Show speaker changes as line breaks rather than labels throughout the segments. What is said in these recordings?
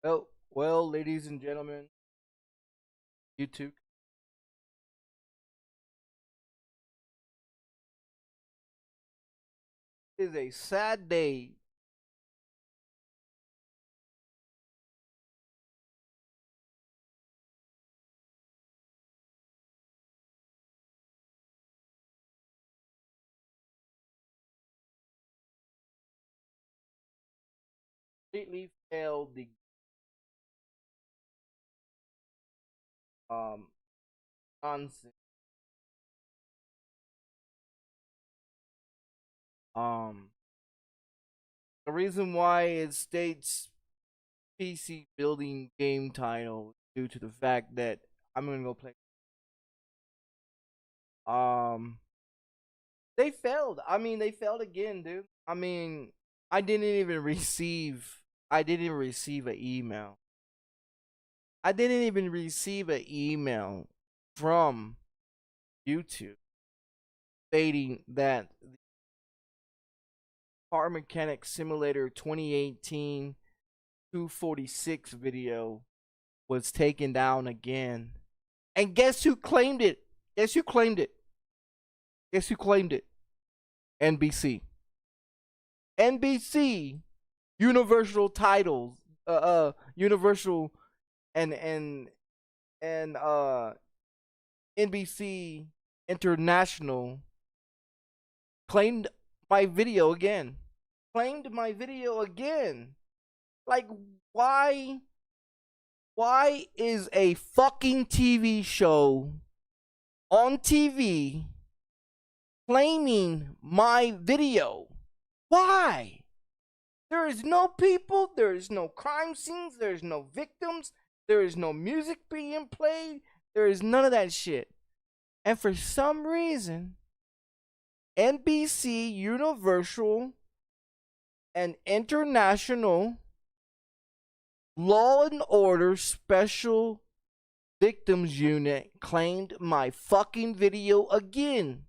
Well, ladies and gentlemen, YouTube. It is a sad day. Completely failed the um nonsense. Um, the reason why it states PC building game title due to the fact that I'm gonna go play. Um, they failed. I mean, they failed again, dude. I mean, I didn't even receive. I didn't receive an email. I didn't even receive an email from YouTube stating that the Car Mechanic Simulator 2018 246 video was taken down again. And guess who claimed it? Guess who claimed it? Guess who claimed it? NBC. NBC Universal titles, Universal and NBC International claimed my video again. Claimed my video again. Like, why is a fucking TV show on TV claiming my video? Why? There is no people, there is no crime scenes, there is no victims, there is no music being played, there is none of that shit. And for some reason, NBC Universal and International Law and Order Special Victims Unit claimed my fucking video again.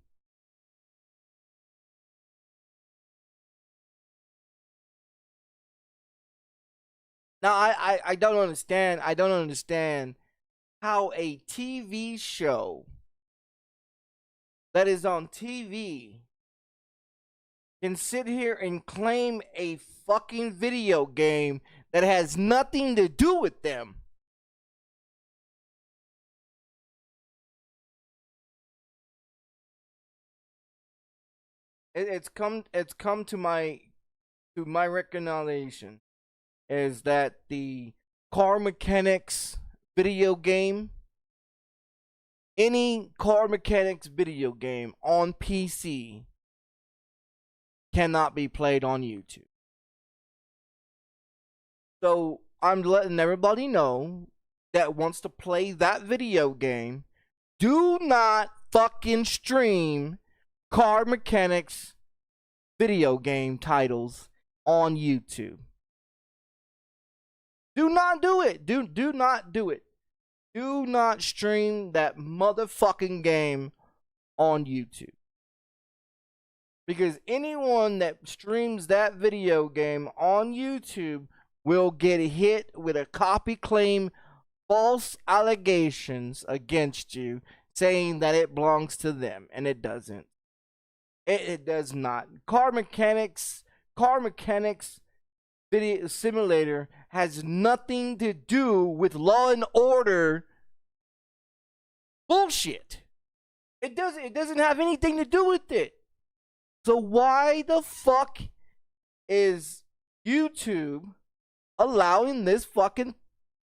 Now I don't understand. I don't understand how a TV show that is on TV can sit here and claim a fucking video game that has nothing to do with them. It's come to my recognition is that the Car Mechanics video game, any Car Mechanics video game on PC cannot be played on YouTube. So I'm letting everybody know that wants to play that video game, do not fucking stream Car Mechanics video game titles on YouTube. Do not do it. Do not do it. Do not stream that motherfucking game on YouTube. Because anyone that streams that video game on YouTube will get hit with a copy claim, false allegations against you, saying that it belongs to them, and it doesn't. It does not. Car Mechanics Video Simulator has nothing to do with Law and Order bullshit. It doesn't have anything to do with it. So why the fuck is YouTube allowing this fucking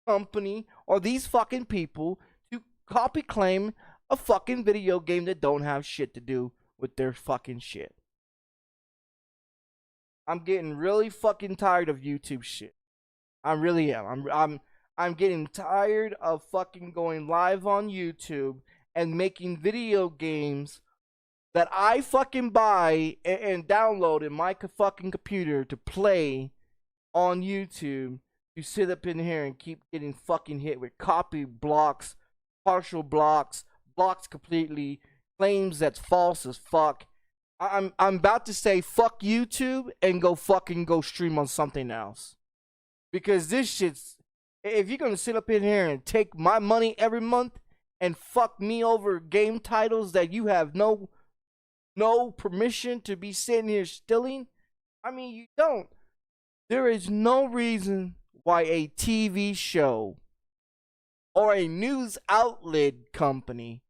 company or these fucking people to copy claim a fucking video game that don't have shit to do with their fucking shit? I'm getting really fucking tired of YouTube shit. I really am. I'm getting tired of fucking going live on YouTube and making video games that I fucking buy and download in my fucking computer to play on YouTube, to sit up in here and keep getting fucking hit with copy blocks, partial blocks, blocks completely, claims that's false as fuck. I'm about to say fuck YouTube and go stream on something else, because this shit's If you're gonna sit up in here and take my money every month and fuck me over game titles that you have no permission to be sitting here stealing, I mean, you don't. There is no reason why a TV show or a news outlet company,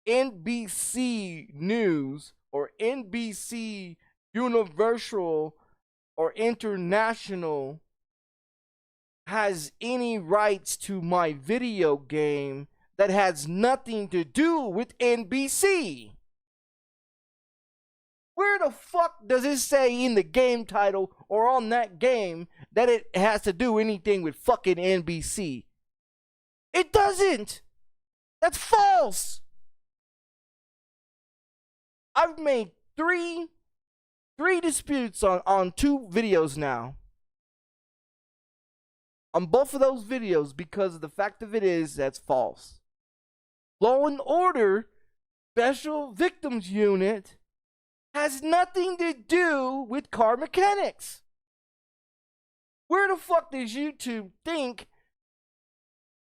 NBC News or NBC Universal or International, has any rights to my video game that has nothing to do with NBC. Where the fuck does it say in the game title or on that game that it has to do anything with fucking NBC? It doesn't. That's false. I've made three disputes on 2 videos now. On both of those videos, because of the fact of it is, that's false. Law and Order Special Victims Unit has nothing to do with car mechanics. Where the fuck does YouTube think?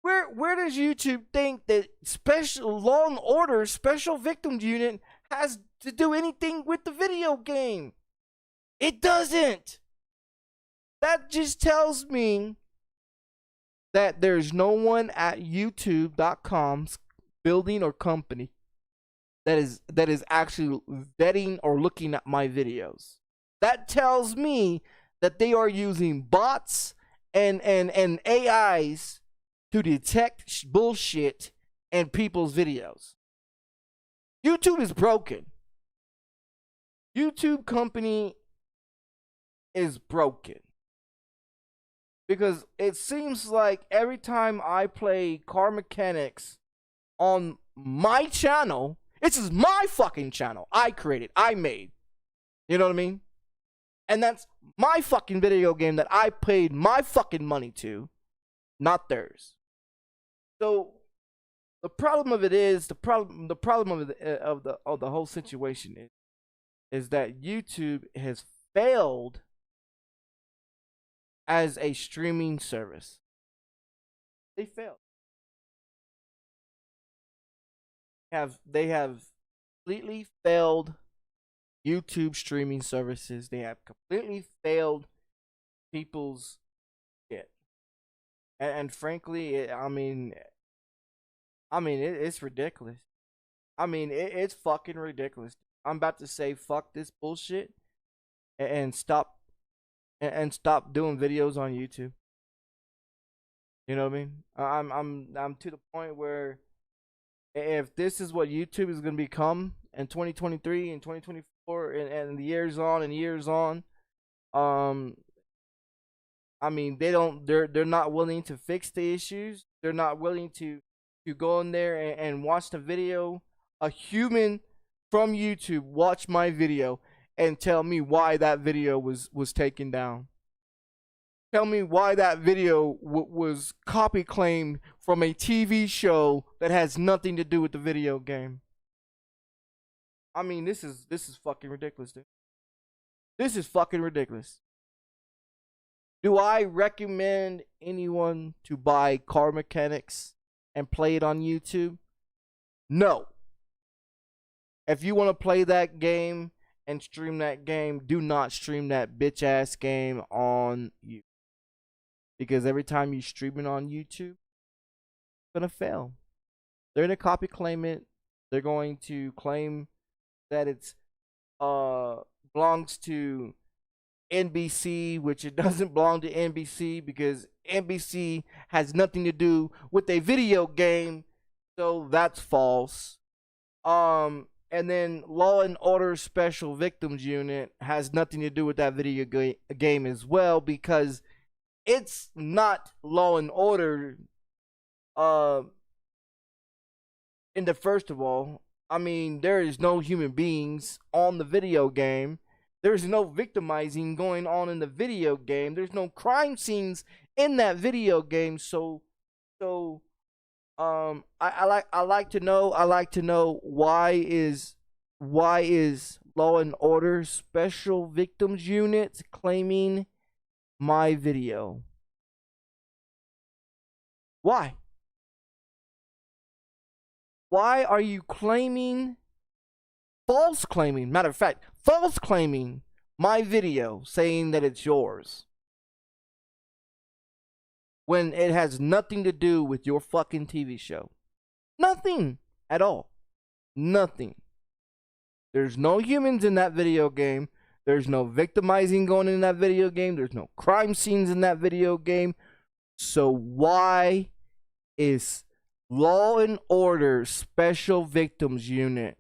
Where does YouTube think that Special Law and Order Special Victims Unit has to do anything with the video game? It doesn't. That just tells me that there's no one at youtube.com's building or company that is actually vetting or looking at my videos. That tells me that they are using bots and AIs to detect bullshit in people's videos. YouTube is broken. YouTube company is broken. Because it seems like every time I play car mechanics on my channel, this is my fucking channel. I created, I made. You know what I mean? And that's my fucking video game that I paid my fucking money to, not theirs. So the problem of it is, the problem of the whole situation is that YouTube has failed as a streaming service. They failed. They have completely failed YouTube streaming services. They have completely failed people's shit. And frankly, it's ridiculous. It's fucking ridiculous. I'm about to say fuck this bullshit and stop doing videos on YouTube. You know what I mean? I'm to the point where if this is what YouTube is going to become in 2023 and 2024 and the years on and years on, they're not willing to fix the issues. They're not willing to go in there and watch the video. A human from YouTube watch my video and tell me why that video was taken down. Tell me why that video was copy claimed from a TV show that has nothing to do with the video game. This is fucking ridiculous, dude. This is fucking ridiculous. Do I recommend anyone to buy car mechanics and play it on YouTube? No. If you want to play that game and stream that game, do not stream that bitch ass game on YouTube. Because every time you stream it on YouTube, it's gonna fail. They're gonna copy claim it. They're going to claim that it's belongs to NBC, which it doesn't belong to NBC because NBC has nothing to do with a video game. So that's false. And then Law and Order Special Victims Unit has nothing to do with that video game as well, because it's not Law and Order. In the first of all, there is no human beings on the video game. There's no victimizing going on in the video game. There's no crime scenes in that video game. I like to know why is Law and Order Special Victims Unit claiming my video. Why? Why are you claiming, false claiming, matter of fact, false claiming my video saying that it's yours when it has nothing to do with your fucking TV show? Nothing at all. Nothing. There's no humans in that video game. There's no victimizing going in that video game. There's no crime scenes in that video game. So why is Law and Order Special Victims Unit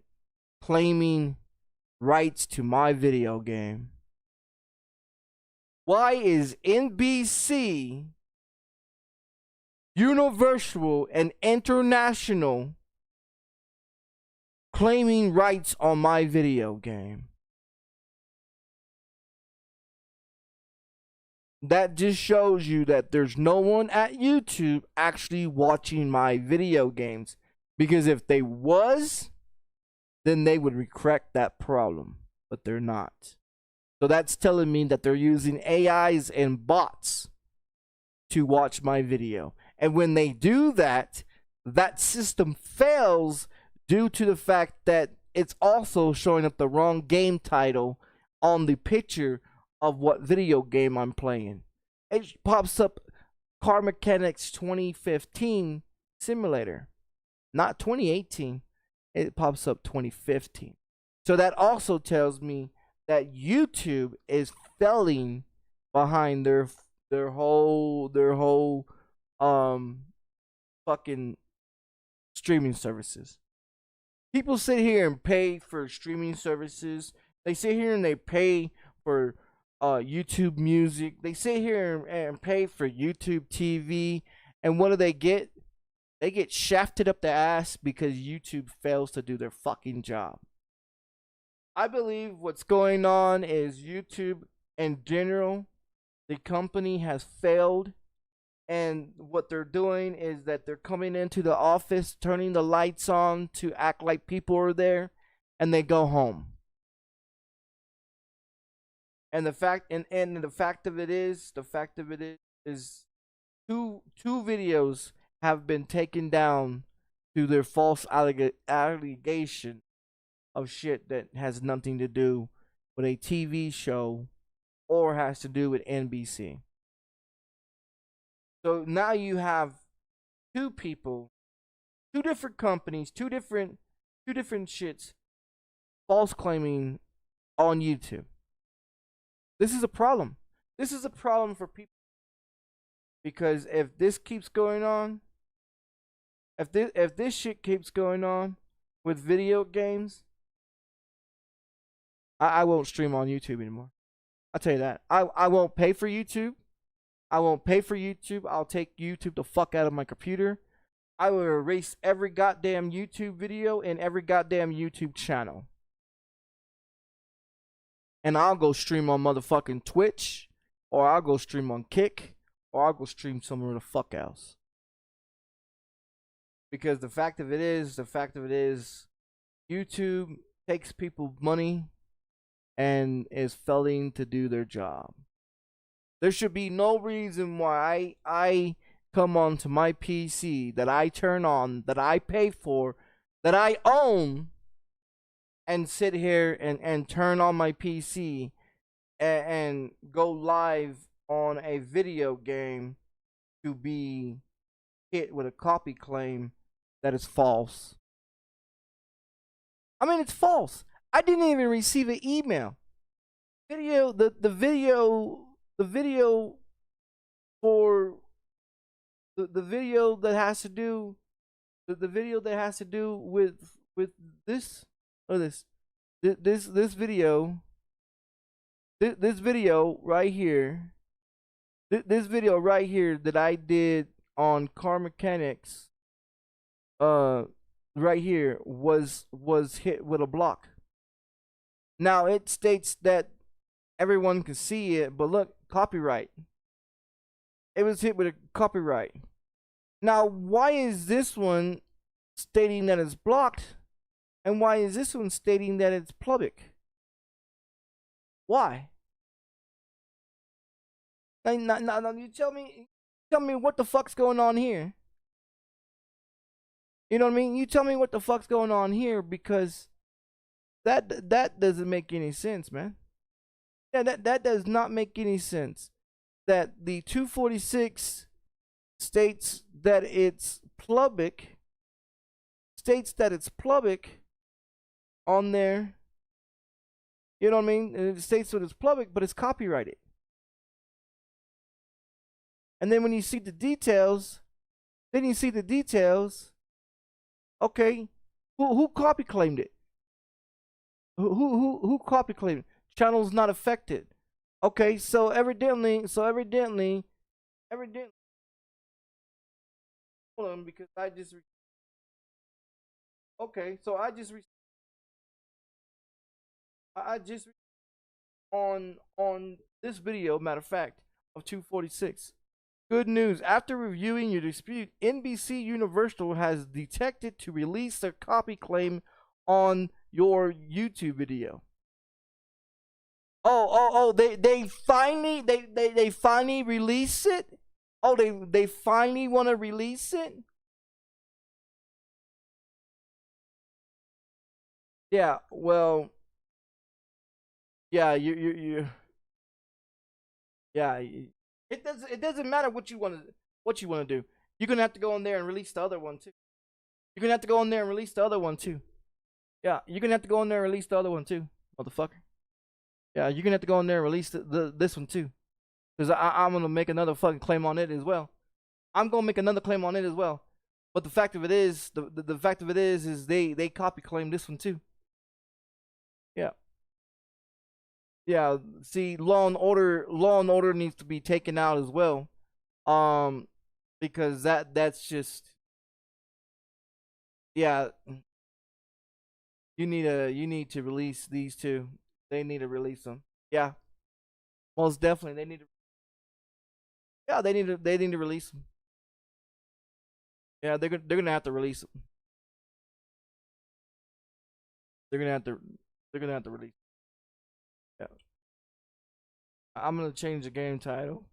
claiming rights to my video game? Why is NBC, Universal, and International claiming rights on my video game? That just shows you that there's no one at YouTube actually watching my video games. Because if they was, then they would correct that problem. But they're not. So that's telling me that they're using AIs and bots to watch my video. And when they do that, that system fails due to the fact that it's also showing up the wrong game title on the picture of what video game I'm playing. It pops up Car Mechanics 2015 Simulator, not 2018. It pops up 2015. So that also tells me that YouTube is failing behind their whole fucking streaming services. People sit here and pay for streaming services. They sit here and they pay for YouTube Music. They sit here and pay for YouTube TV. And what do they get? They get shafted up the ass because YouTube fails to do their fucking job. I believe what's going on is YouTube in general, the company has failed. And what they're doing is that they're coming into the office, turning the lights on to act like people are there, and they go home. And the fact of it is two videos have been taken down through their false allegation of shit that has nothing to do with a TV show or has to do with NBC. So now you have two people, two different companies, two different shits false claiming on YouTube. This is a problem. This is a problem for people. Because if this keeps going on, if this shit keeps going on with video games, I won't stream on YouTube anymore. I'll tell you that. I won't pay for YouTube. I won't pay for YouTube. I'll take YouTube the fuck out of my computer. I will erase every goddamn YouTube video and every goddamn YouTube channel. And I'll go stream on motherfucking Twitch, or I'll go stream on Kick, or I'll go stream somewhere the fuck else. Because the fact of it is, YouTube takes people's money and is failing to do their job. There should be no reason why I come onto my PC that I turn on, that I pay for, that I own, and sit here and turn on my PC and go live on a video game to be hit with a copy claim that is false. I mean, it's false. I didn't even receive an email. The video for the video that has to do with this or this video right here, this video right here that I did on Car Mechanics right here was hit with a block. Now it states that everyone can see it, but look, copyright. It was hit with a copyright. Now, why is this one stating that it's blocked, and why is this one stating that it's public? Why? Now, you tell me what the fuck's going on here. You know what I mean? You tell me what the fuck's going on here, because that doesn't make any sense, man. Yeah, that does not make any sense. That the 246 states that it's public, on there. You know what I mean? And it states that it's public, but it's copyrighted. And then when you see the details, okay, who copy claimed it? Who copy claimed it? Channel's not affected. Okay, so evidently, hold on, because I just okay, so I just on this video, matter of fact, of 246. Good news. After reviewing your dispute, NBC Universal has detected to release their copy claim on your YouTube video. They finally release it? Oh, they finally want to release it? Yeah, well, yeah, you yeah, it doesn't matter what you want to do. You're gonna have to go in there and release the other one too. You're gonna have to go in there and release the other one too. Yeah, you're gonna have to go in there and release the other one too, motherfucker. Yeah, you're gonna have to go in there and release this one too, because I'm gonna make another fucking claim on it as well. I'm gonna make another claim on it as well. But the fact of it is, the fact of it is they copy claim this one too. Yeah. Yeah, see, Law and Order needs to be taken out as well. Because that's just, yeah, you need to release these two. They need to release them. Yeah, most definitely they need to. Yeah, they need to release them. Yeah, they're gonna have to release them. They're gonna have to release. Yeah, I'm gonna change the game title.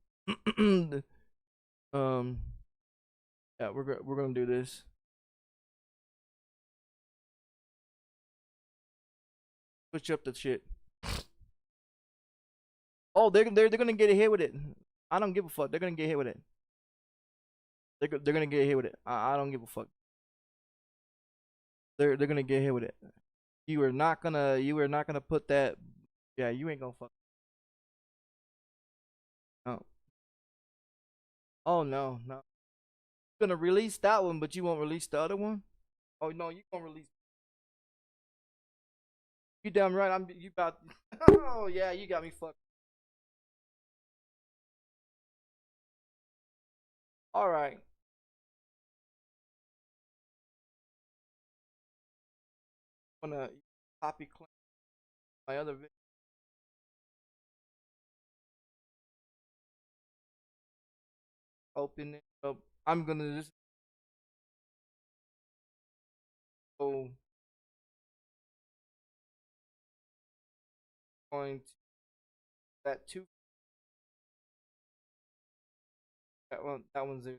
um, yeah, we're gonna do this. Switch up the shit. Oh, they're gonna get hit with it. I don't give a fuck. They're gonna get hit with it. They're gonna get hit with it. I don't give a fuck. They're gonna get hit with it. You are not gonna put that. Yeah, you ain't gonna fuck. No. Oh no, no. You're gonna release that one, but you won't release the other one. Oh no, you gonna release. You damn right. You about. Oh yeah, you got me fucked. All right. I'm gonna copy claim my other video. Open it up. I'm gonna just go going to that two. That one's there.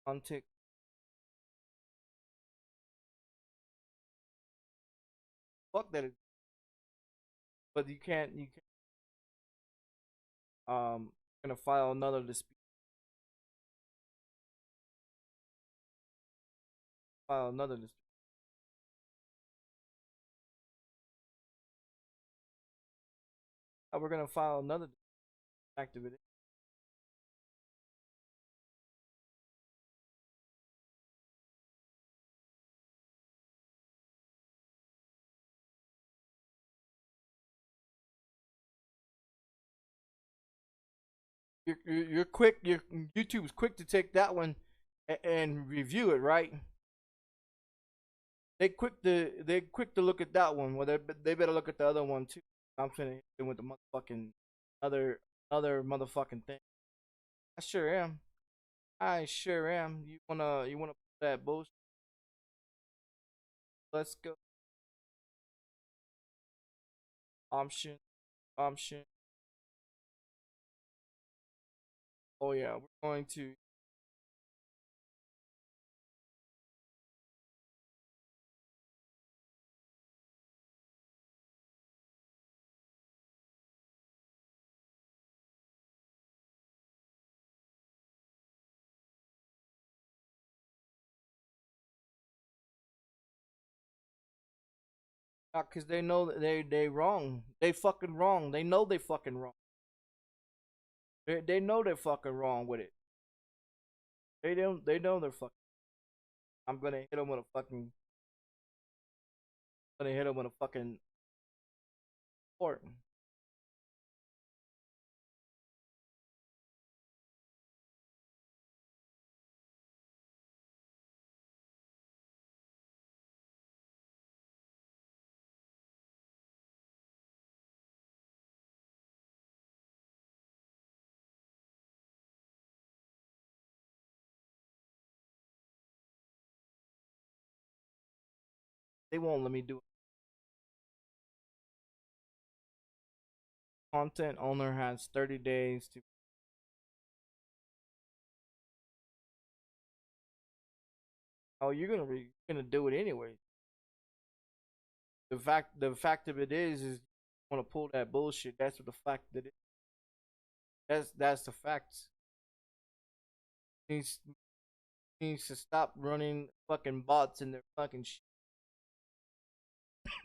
On tick. Fuck that. But you can't. Gonna file another dispute. File another dispute. We're gonna file another activity. You're quick. Your YouTube's quick to take that one and review it, right? They quick to look at that one. Well, they better look at the other one too. I'm finna with the motherfucking other motherfucking thing. I sure am. I sure am. You wanna put that bullshit? Let's go. Option. Option. Oh yeah, we're going to. Cause they know that they wrong. They fucking wrong. They know they fucking wrong. They know they're fucking wrong with it. They know they're fucking. I'm gonna hit them with a fucking. Gonna hit them with a fucking port. They won't let me do it. Content owner has 30 days to. Oh, you're gonna do it anyway. The fact of it is you want to pull that bullshit. That's what the fact that it. That's the facts. Needs needs to stop running fucking bots in their fucking shit.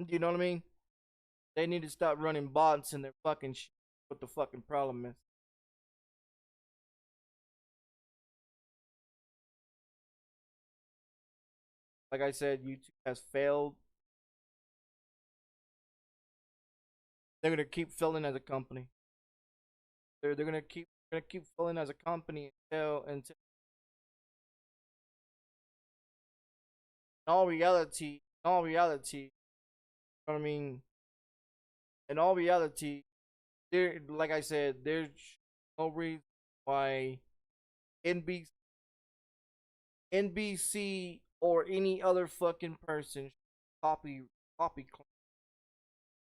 You know what I mean? They need to stop running bots in their fucking shit. What the fucking problem is? Like I said, YouTube has failed. They're gonna keep failing as a company. They're gonna keep failing as a company until in all reality, you know what I mean? In all reality, there, like I said, there's no reason why NBC, NBC or any other fucking person copy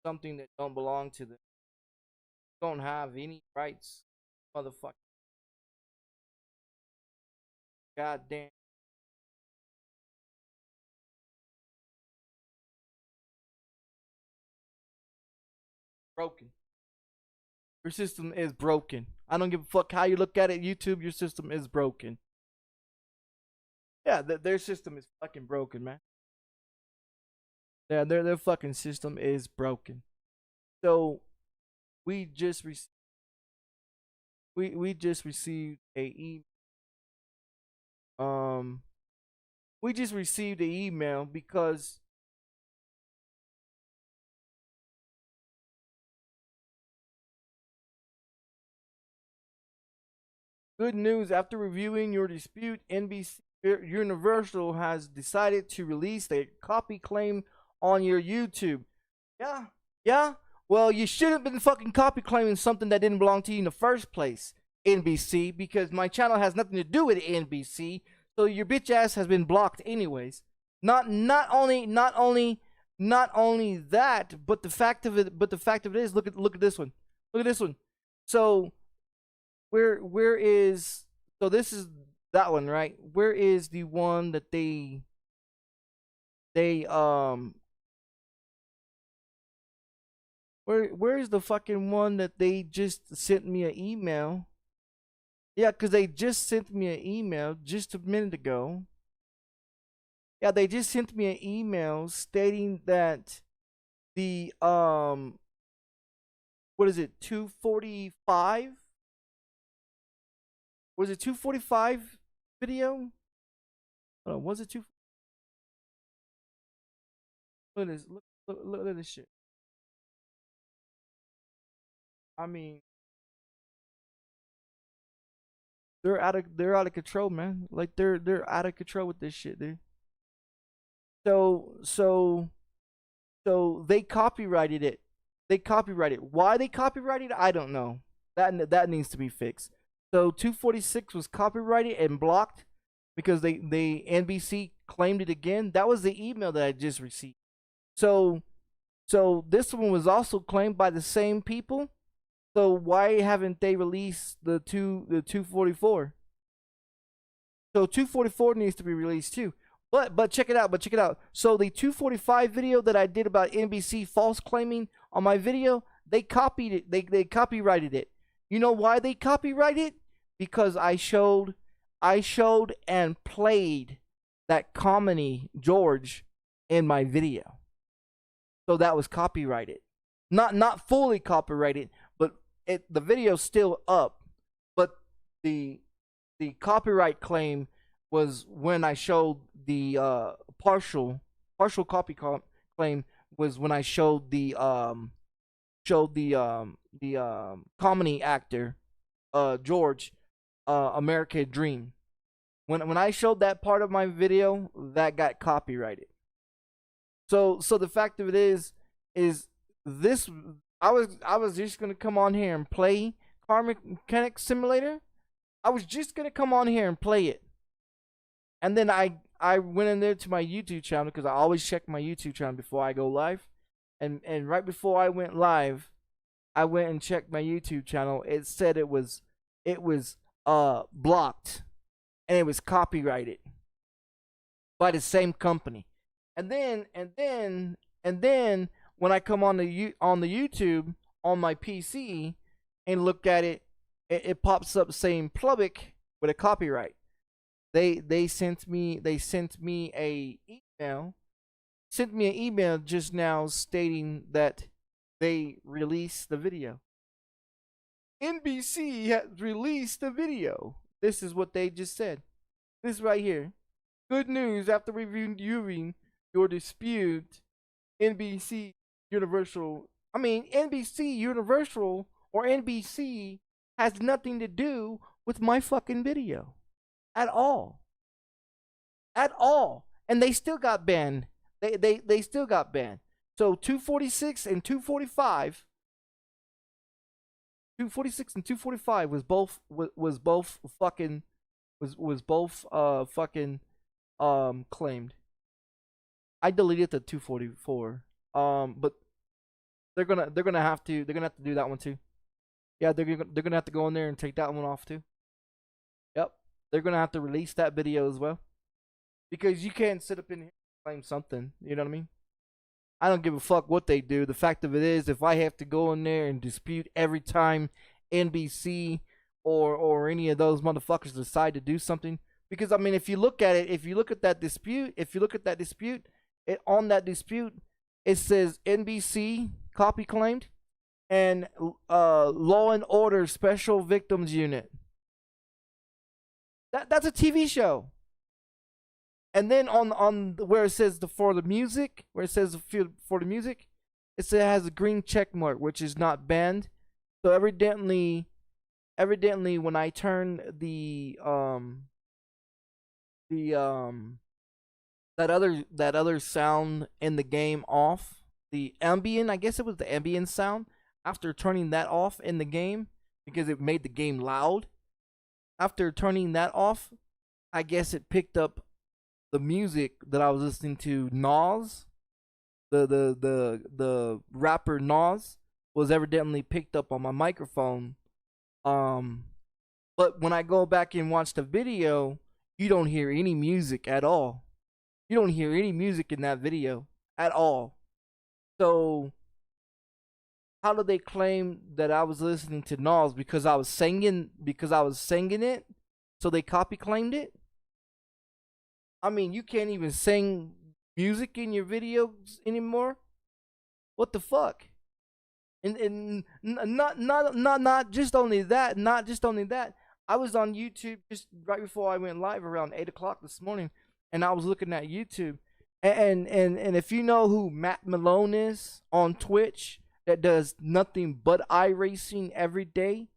something that don't belong to them. Don't have any rights, motherfucker. Goddamn broken. Your system is broken. I don't give a fuck how you look at it. YouTube, your system is broken. Yeah, their system is fucking broken, man. Yeah, their fucking system is broken. So we just we just received um we just received an email because good news, after reviewing your dispute, NBC Universal has decided to release a copy claim on your YouTube. Yeah, yeah. Well, you shouldn't have been fucking copy claiming something that didn't belong to you in the first place, NBC, because my channel has nothing to do with NBC. So your bitch ass has been blocked anyways. Not only that, but the fact of it is, look at this one. Look at this one. So where is, so this is that one, right? Where is the one that they where is the fucking one that they just sent me an email? Yeah, cuz they just sent me an email just a minute ago. Yeah, they just sent me an email stating that the what is it, 245? Was it 245 video? Was it two? Look at this. Look at this shit. I mean, they're out of control, man. Like they're out of control with this shit, dude. So they copyrighted it. They copyrighted. Why they copyrighted it, I don't know. That needs to be fixed. So 246 was copyrighted and blocked because they NBC claimed it again. That was the email that I just received. So this one was also claimed by the same people. So why haven't they released the 244? So 244 needs to be released too. But check it out. So the 245 video that I did about NBC false claiming on my video, they copied it. They copyrighted it. You know why they copyrighted it? Because I showed and played that comedy George in my video. So that was copyrighted. Not fully copyrighted, but the video's still up. But the copyright claim was when I showed the partial copy claim was when I showed the comedy actor George American Dream. When I showed that part of my video, that got copyrighted. So the fact of it is this I was just gonna come on here and play Car Mechanic Simulator. I was just gonna come on here and play it. And then I went in there to my YouTube channel because I always check my YouTube channel before I go live. And right before I went live, I went and checked my YouTube channel. It said it was blocked and it was copyrighted by the same company. And then when I come on the YouTube on my PC and look at it, it pops up saying public with a copyright. They sent me an email just now stating that they released the video. NBC has released the video. This is what they just said. This right here. Good news, after reviewing your dispute, NBC Universal or NBC has nothing to do with my fucking video. At all. And they still got banned. They still got banned. So 246 and 245 was both fucking claimed. I deleted the 244. But they're gonna have to do that one too. Yeah, they're gonna have to go in there and take that one off too. Yep. They're gonna have to release that video as well. Because you can't sit up in here and claim something, you know what I mean? I don't give a fuck what they do. The fact of it is, if I have to go in there and dispute every time NBC or any of those motherfuckers decide to do something, because I mean, if you look at that dispute, on that dispute, it says NBC copy claimed and Law and Order Special Victims Unit. That's a TV show. And then on where it says for the music, it says it has a green check mark, which is not banned. So evidently when I turn the that other sound in the game off, the ambient, I guess it was the ambient sound, after turning that off in the game because it made the game loud. After turning that off, I guess it picked up the music that I was listening to. Nas, the rapper Nas, was evidently picked up on my microphone. But when I go back and watch the video, you don't hear any music at all. You don't hear any music in that video at all. So how do they claim that I was listening to Nas because I was singing it? So they copy claimed it? I mean, you can't even sing music in your videos anymore. What the fuck? And not just only that. I was on YouTube just right before I went live around 8 o'clock this morning, and I was looking at YouTube, and if you know who Matt Malone is on Twitch, that does nothing but iRacing every day.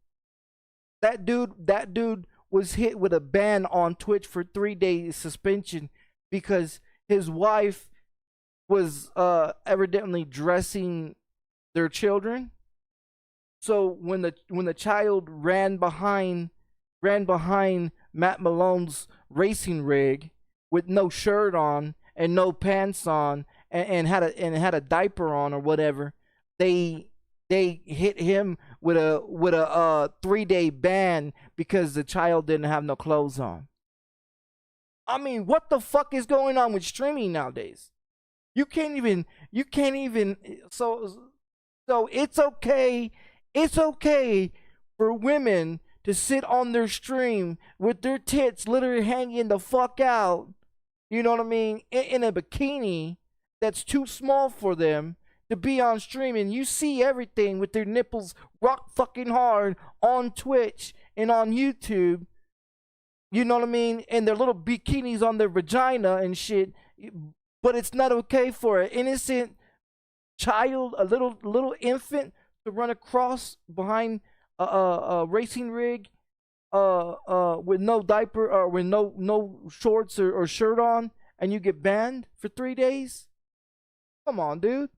That dude was hit with a ban on Twitch for 3 days suspension because his wife was evidently dressing their children. So when the child ran behind ran behind Matt Malone's racing rig with no shirt on and no pants on and had a diaper on or whatever, they hit him with a 3-day ban because the child didn't have no clothes on. I mean, what the fuck is going on with streaming nowadays? You can't even so it's okay. It's okay for women to sit on their stream with their tits literally hanging the fuck out. You know what I mean? In a bikini that's too small for them to be on stream, and you see everything with their nipples rock fucking hard on Twitch and on YouTube. You know what I mean? And their little bikinis on their vagina and shit. But it's not okay for an innocent child, a little infant, to run across behind a racing rig with no diaper or with no shorts or shirt on, and you get banned for 3 days. Come on, dude.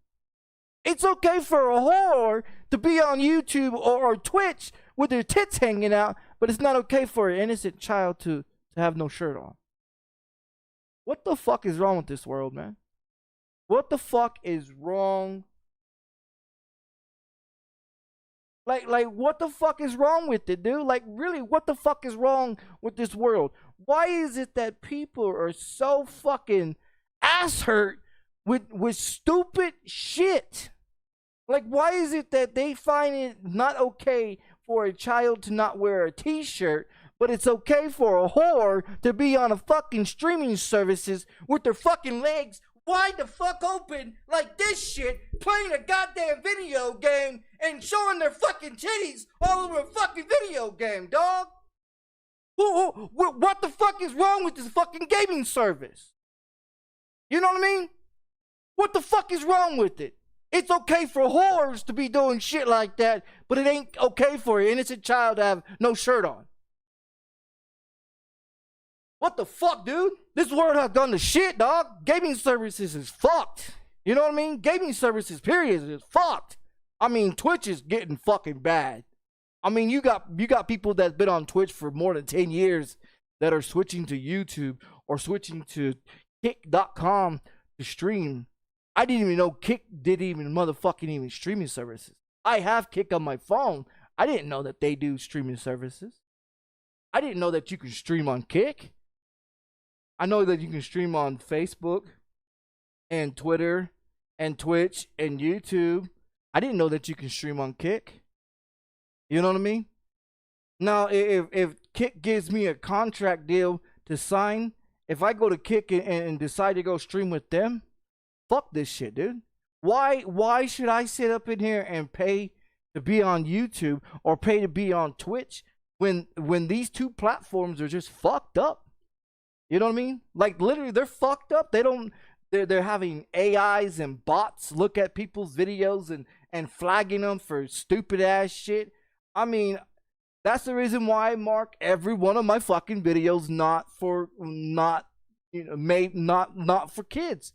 It's okay for a whore to be on YouTube or Twitch with their tits hanging out, but it's not okay for an innocent child to have no shirt on. What the fuck is wrong with this world, man? What the fuck is wrong? Like what the fuck is wrong with it, dude? Like, really, what the fuck is wrong with this world? Why is it that people are so fucking ass hurt with stupid shit? Like, why is it that they find it not okay for a child to not wear a t-shirt, but it's okay for a whore to be on a fucking streaming services with their fucking legs wide the fuck open like this shit, playing a goddamn video game and showing their fucking titties all over a fucking video game, dog? What the fuck is wrong with this fucking gaming service? You know what I mean? What the fuck is wrong with it? It's okay for whores to be doing shit like that, but it ain't okay for an innocent child to have no shirt on. What the fuck, dude? This world has gone to shit, dog. Gaming services is fucked. You know what I mean? Gaming services, period, is fucked. I mean, Twitch is getting fucking bad. I mean, you got people that's been on Twitch for more than 10 years that are switching to YouTube or switching to kick.com to stream. I didn't even know Kick did even motherfucking even streaming services. I have Kick on my phone. I didn't know that they do streaming services. I didn't know that you can stream on Kick. I know that you can stream on Facebook and Twitter and Twitch and YouTube. I didn't know that you can stream on Kick. You know what I mean? Now, if Kick gives me a contract deal to sign, if I go to Kick and decide to go stream with them, fuck this shit, dude. Why should I sit up in here and pay to be on YouTube or pay to be on Twitch when these two platforms are just fucked up? You know what I mean? Like, literally, they're fucked up. They're having AIs and bots look at people's videos and flagging them for stupid ass shit. I mean, that's the reason why I mark every one of my fucking videos not for kids.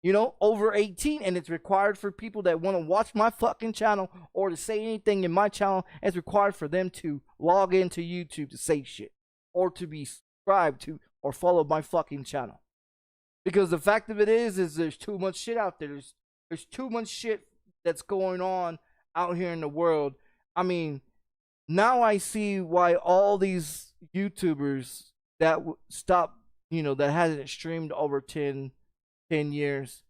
You know, over 18, and it's required for people that want to watch my fucking channel or to say anything in my channel. It's required for them to log into YouTube to say shit or to be subscribed to or follow my fucking channel. Because the fact of it is there's too much shit out there. There's too much shit that's going on out here in the world. I mean, now I see why all these YouTubers that stop, that hasn't streamed over 10 years,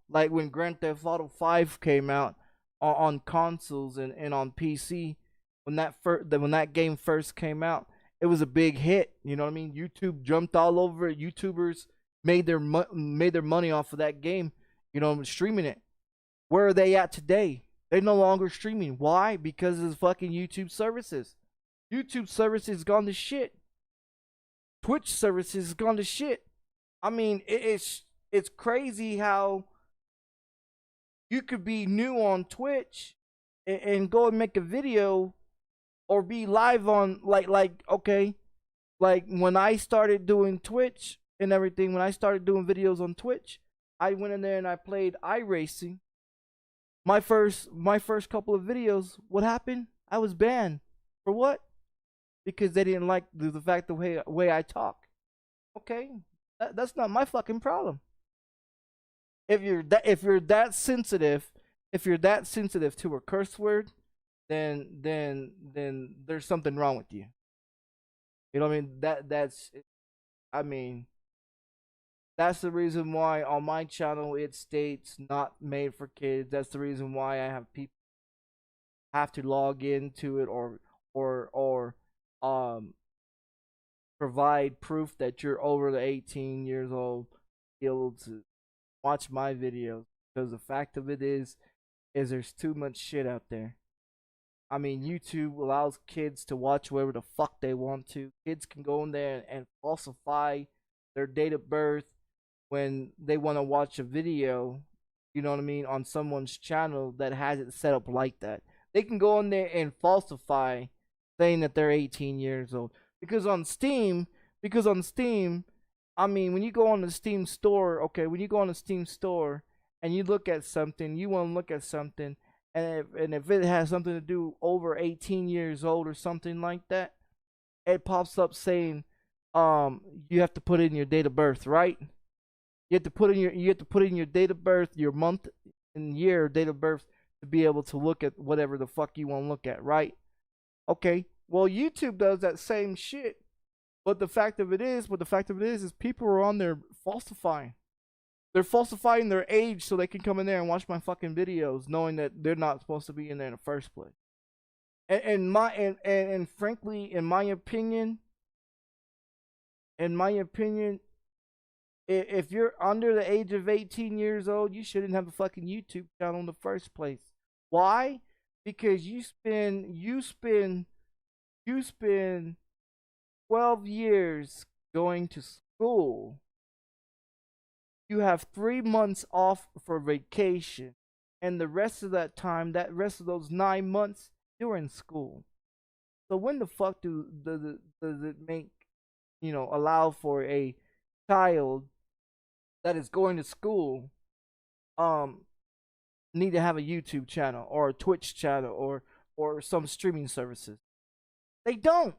like when Grand Theft Auto 5 came out on consoles and on PC, when that game first came out, it was a big hit. You know what I mean? YouTube jumped all over it. YouTubers made their money off of that game, streaming it. Where are they at today? They're no longer streaming. Why? Because of the fucking YouTube services. YouTube services gone to shit. Twitch services gone to shit. I mean, it's crazy how you could be new on Twitch and go and make a video or be live on like when I started doing Twitch and everything, when I started doing videos on Twitch, I went in there and I played iRacing. My first couple of videos, what happened? I was banned. For what? because they didn't like the fact the way I talk. Okay, that's not my fucking problem. If you're that sensitive, if you're that sensitive to a curse word, then there's something wrong with you. You know what I mean? I mean that's the reason why on my channel it states not made for kids. That's the reason why I have people have to log into it or um provide proof that you're over the 18 years old to be able to watch my videos, because the fact of it is there's too much shit out there. I mean, YouTube allows kids to watch whatever the fuck they want to. Kids can go in there and falsify their date of birth when they want to watch a video, you know what I mean, on someone's channel that has it set up like that. They can go in there and falsify saying that they're 18 years old. Because on Steam, I mean, when you go on the Steam store, okay, when you go on the Steam store and you look at something, you want to look at something, and if it has something to do over 18 years old or something like that, it pops up saying, you have to put in your date of birth, right? You have to put in your date of birth, your month and year date of birth to be able to look at whatever the fuck you want to look at, right? Okay. Well, YouTube does that same shit, but the fact of it is people are on there falsifying. They're falsifying their age so they can come in there and watch my fucking videos, knowing that they're not supposed to be in there in the first place. And frankly, in my opinion, if you're under the age of 18 years old, you shouldn't have a fucking YouTube channel in the first place. Why? Because you spend 12 years going to school. You have 3 months off for vacation, and the rest of that time, that rest of those 9 months, you're in school. So when the fuck does it make, allow for a child that is going to school need to have a YouTube channel or a Twitch channel or some streaming services? They don't.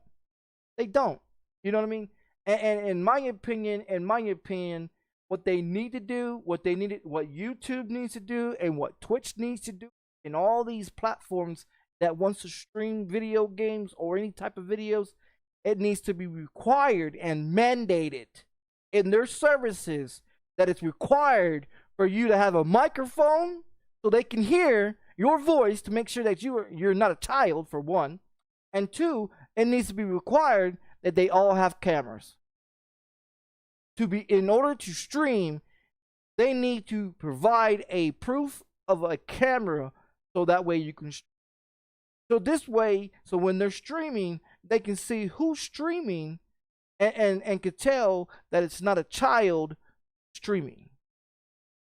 You know what I mean? And in my opinion, what they need to do, what YouTube needs to do, and what Twitch needs to do, and all these platforms that wants to stream video games or any type of videos, it needs to be required and mandated in their services that it's required for you to have a microphone so they can hear your voice to make sure that you're not a child, for one, and two, it needs to be required that they all have cameras. In order to stream, they need to provide a proof of a camera so that way you can. So this way, so when they're streaming, they can see who's streaming and could tell that it's not a child streaming.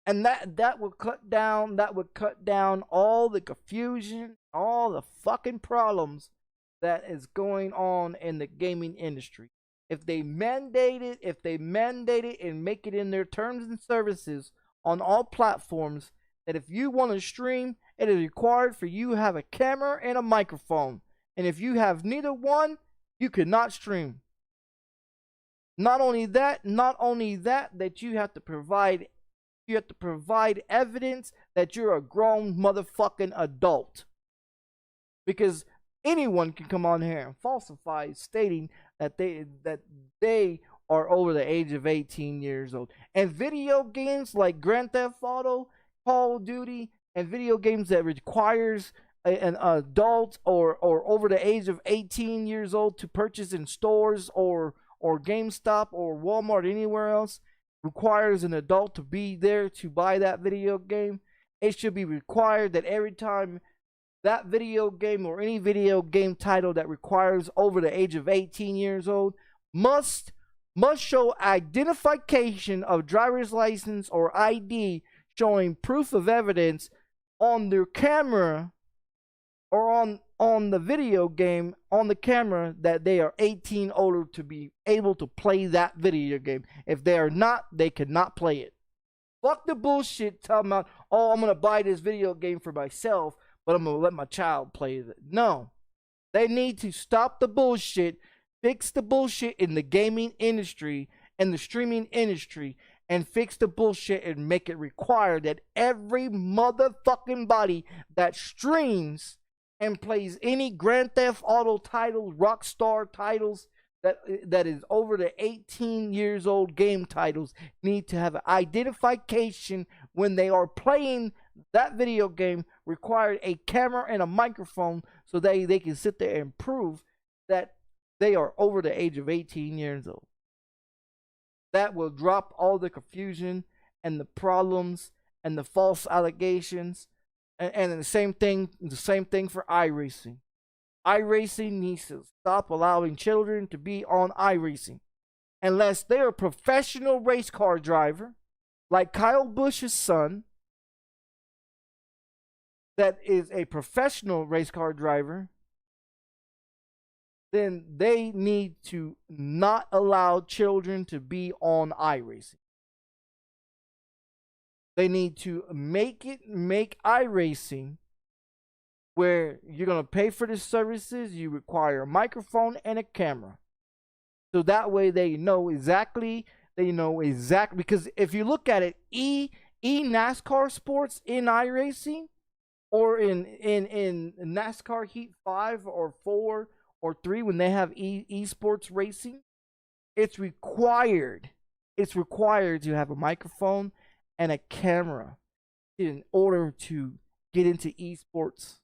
And that would cut down all the confusion, all the fucking problems that is going on in the gaming industry. If they mandate it and make it in their terms and services on all platforms that if you want to stream, it is required for you to have a camera and a microphone. And if you have neither one, you cannot stream. Not only that, that you have to provide evidence that you're a grown motherfucking adult. Because anyone can come on here and falsify stating that they are over the age of 18 years old. And video games like Grand Theft Auto, Call of Duty, and video games that requires an adult or over the age of 18 years old to purchase in stores or GameStop or Walmart, anywhere else, requires an adult to be there to buy that video game. It should be required that every time that video game or any video game title that requires over the age of 18 years old must show identification of driver's license or ID showing proof of evidence on their camera or on the video game on the camera that they are 18 older to be able to play that video game. If they are not, they cannot play it. Fuck the bullshit talking about, oh, I'm going to buy this video game for myself, but I'm going to let my child play it. No. They need to stop the bullshit, fix the bullshit in the gaming industry and the streaming industry, and fix the bullshit and make it required that every motherfucking body that streams and plays any Grand Theft Auto titles, Rockstar titles, that is over the 18 years old game titles, need to have an identification when they are playing that video game, required a camera and a microphone so that they can sit there and prove that they are over the age of 18 years old. That will drop all the confusion and the problems and the false allegations. And the same thing for iRacing. iRacing needs to stop allowing children to be on iRacing unless they're a professional race car driver, like Kyle Busch's son, that is a professional race car driver. Then they need to not allow children to be on iRacing. They need to make iRacing where you're going to pay for the services, you require a microphone and a camera. So that way they know exactly, because if you look at it, NASCAR sports in iRacing or in NASCAR Heat 5 or 4 or 3 when they have esports racing, it's required to have a microphone and a camera in order to get into esports.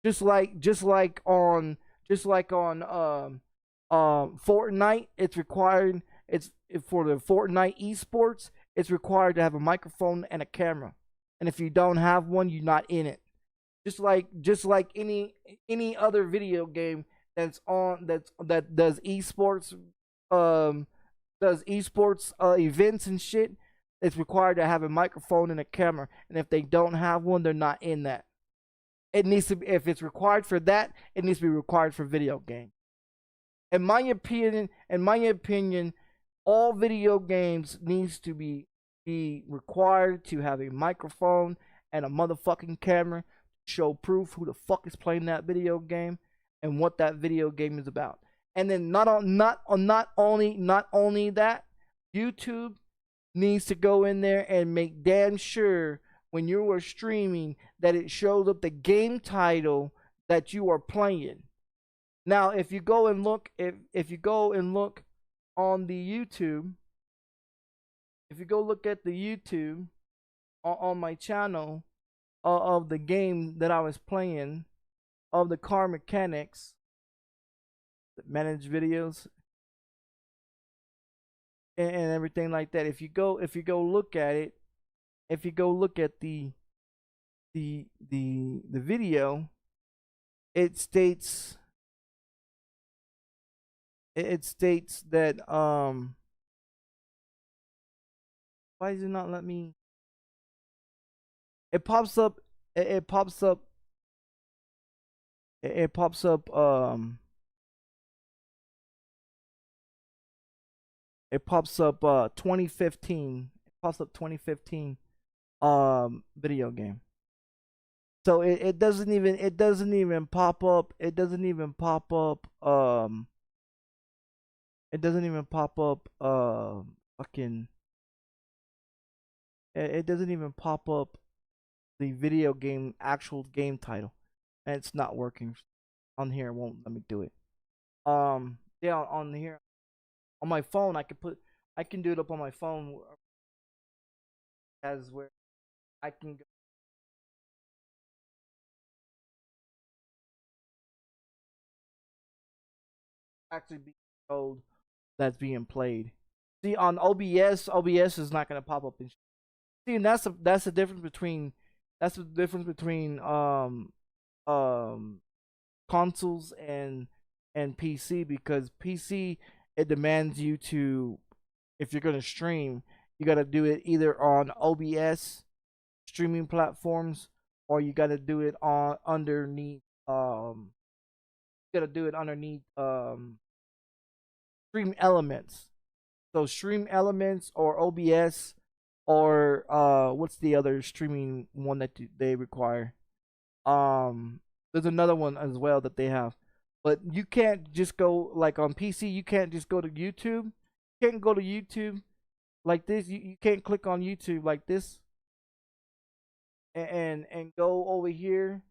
Just like on Fortnite, it's required. It's for the Fortnite esports. It's required to have a microphone and a camera. And if you don't have one, you're not in it. Just like any other video game that does esports events and shit, it's required to have a microphone and a camera. And if they don't have one, they're not in that. It needs to be, if it's required for that, it needs to be required for video games. In my opinion, all video games needs to be required to have a microphone and a motherfucking camera to show proof who the fuck is playing that video game and what that video game is about. And then not only that, YouTube needs to go in there and make damn sure when you are streaming that it shows up the game title that you are playing. Now, if you go and look on the YouTube, if you go look at the YouTube on my channel of the game that I was playing, of the car mechanics, manage videos and everything like that. If you go look at it, if you go look at the video, it states that why does it not let me? It pops up 2015. It pops up 2015 video game. So it doesn't even pop up fucking, it doesn't even pop up the video game actual game title, and it's not working on here. It won't let me do it. Yeah, on here on my phone I can do it up on my phone as where I can go actually be told that's being played. See, on OBS is not gonna pop up. See, and that's the difference between consoles and PC, because PC, it demands you to, if you're gonna stream, you gotta do it either on OBS streaming platforms, or you gotta do it on underneath Stream Elements. So Stream Elements or OBS, or what's the other streaming one that they require? There's another one as well that they have, but you can't just go like on PC. You can't just go to YouTube. You can't go to YouTube like this. You can't click on YouTube like this and go over here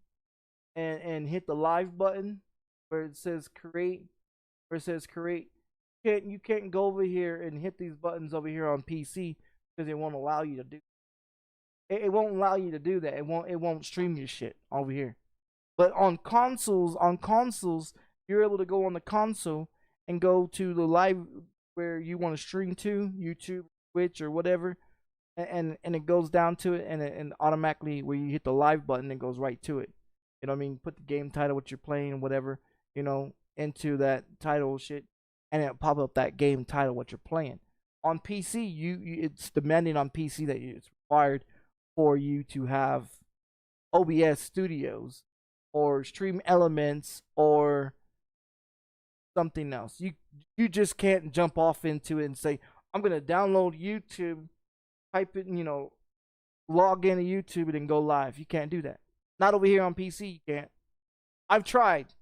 and hit the live button where it says create. Where it says create. You can't go over here and hit these buttons over here on PC because it won't allow you to do. It won't allow you to do that. It won't stream your shit over here. But on consoles, you're able to go on the console and go to the live where you want to stream to YouTube, Twitch, or whatever, and it goes down to it, and automatically where you hit the live button, it goes right to it. You know what I mean? Put the game title, what you're playing, whatever, into that title shit, and it'll pop up that game title, what you're playing. On PC, it's demanding on PC that it's required for you to have OBS Studios or Stream Elements or something else. You just can't jump off into it and say, I'm gonna download YouTube, type it, log into YouTube and then go live. You can't do that. Not over here on PC. You can't. I've tried.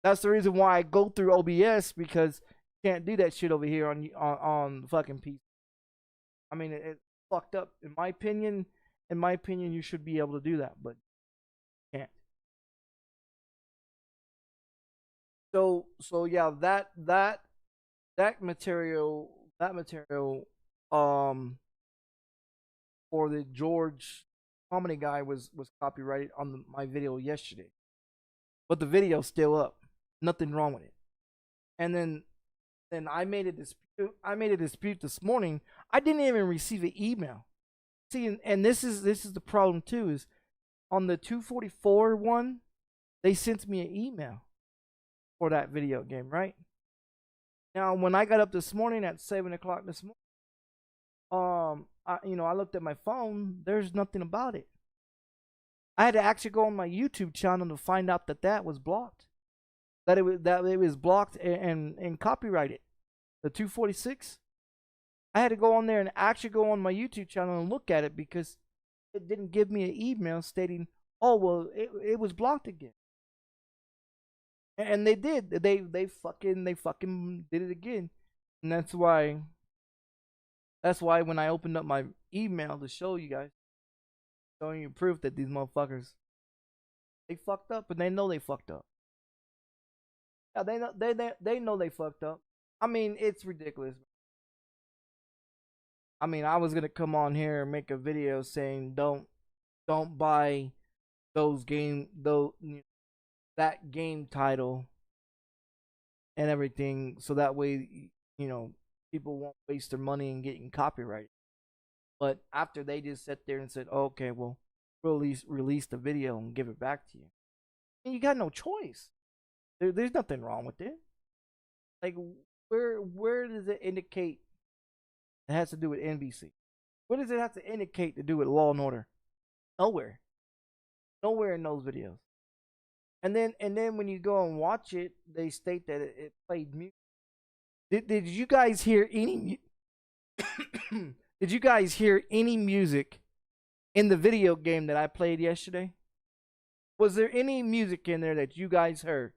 That's the reason why I go through OBS, because you can't do that shit over here on fucking PC. I mean, it's fucked up in my opinion. In my opinion, you should be able to do that, but you can't. So yeah, that material for the George comedy guy was copyrighted on my video yesterday, but the video's still up. Nothing wrong with it. And then I made a dispute this morning. I didn't even receive an email. See, and this is the problem too, is on the 244 one, they sent me an email for that video game, right? Now, when I got up this morning at 7 o'clock this morning, I looked at my phone. There's nothing about it. I had to actually go on my YouTube channel to find out that was blocked. That it was blocked and copyrighted. The 246. I had to go on there and actually go on my YouTube channel and look at it, because it didn't give me an email stating, oh well, it was blocked again. And they did. They fucking did it again. And that's why when I opened up my email to show you guys, showing you proof that these motherfuckers, they fucked up, and they know they fucked up. Yeah, they know they fucked up. I mean, it's ridiculous. I mean, I was gonna come on here and make a video saying don't buy that game title and everything, so that way people won't waste their money in getting copyrighted. But after they just sat there and said, oh, okay, well, we'll release the video and give it back to you, and you got no choice. There's nothing wrong with it. Like, where does it indicate it has to do with NBC? What does it have to indicate to do with Law and Order? Nowhere. Nowhere in those videos. And then when you go and watch it, they state that it played music. Did you guys hear any Did you guys hear any music in the video game that I played yesterday? Was there any music in there that you guys heard?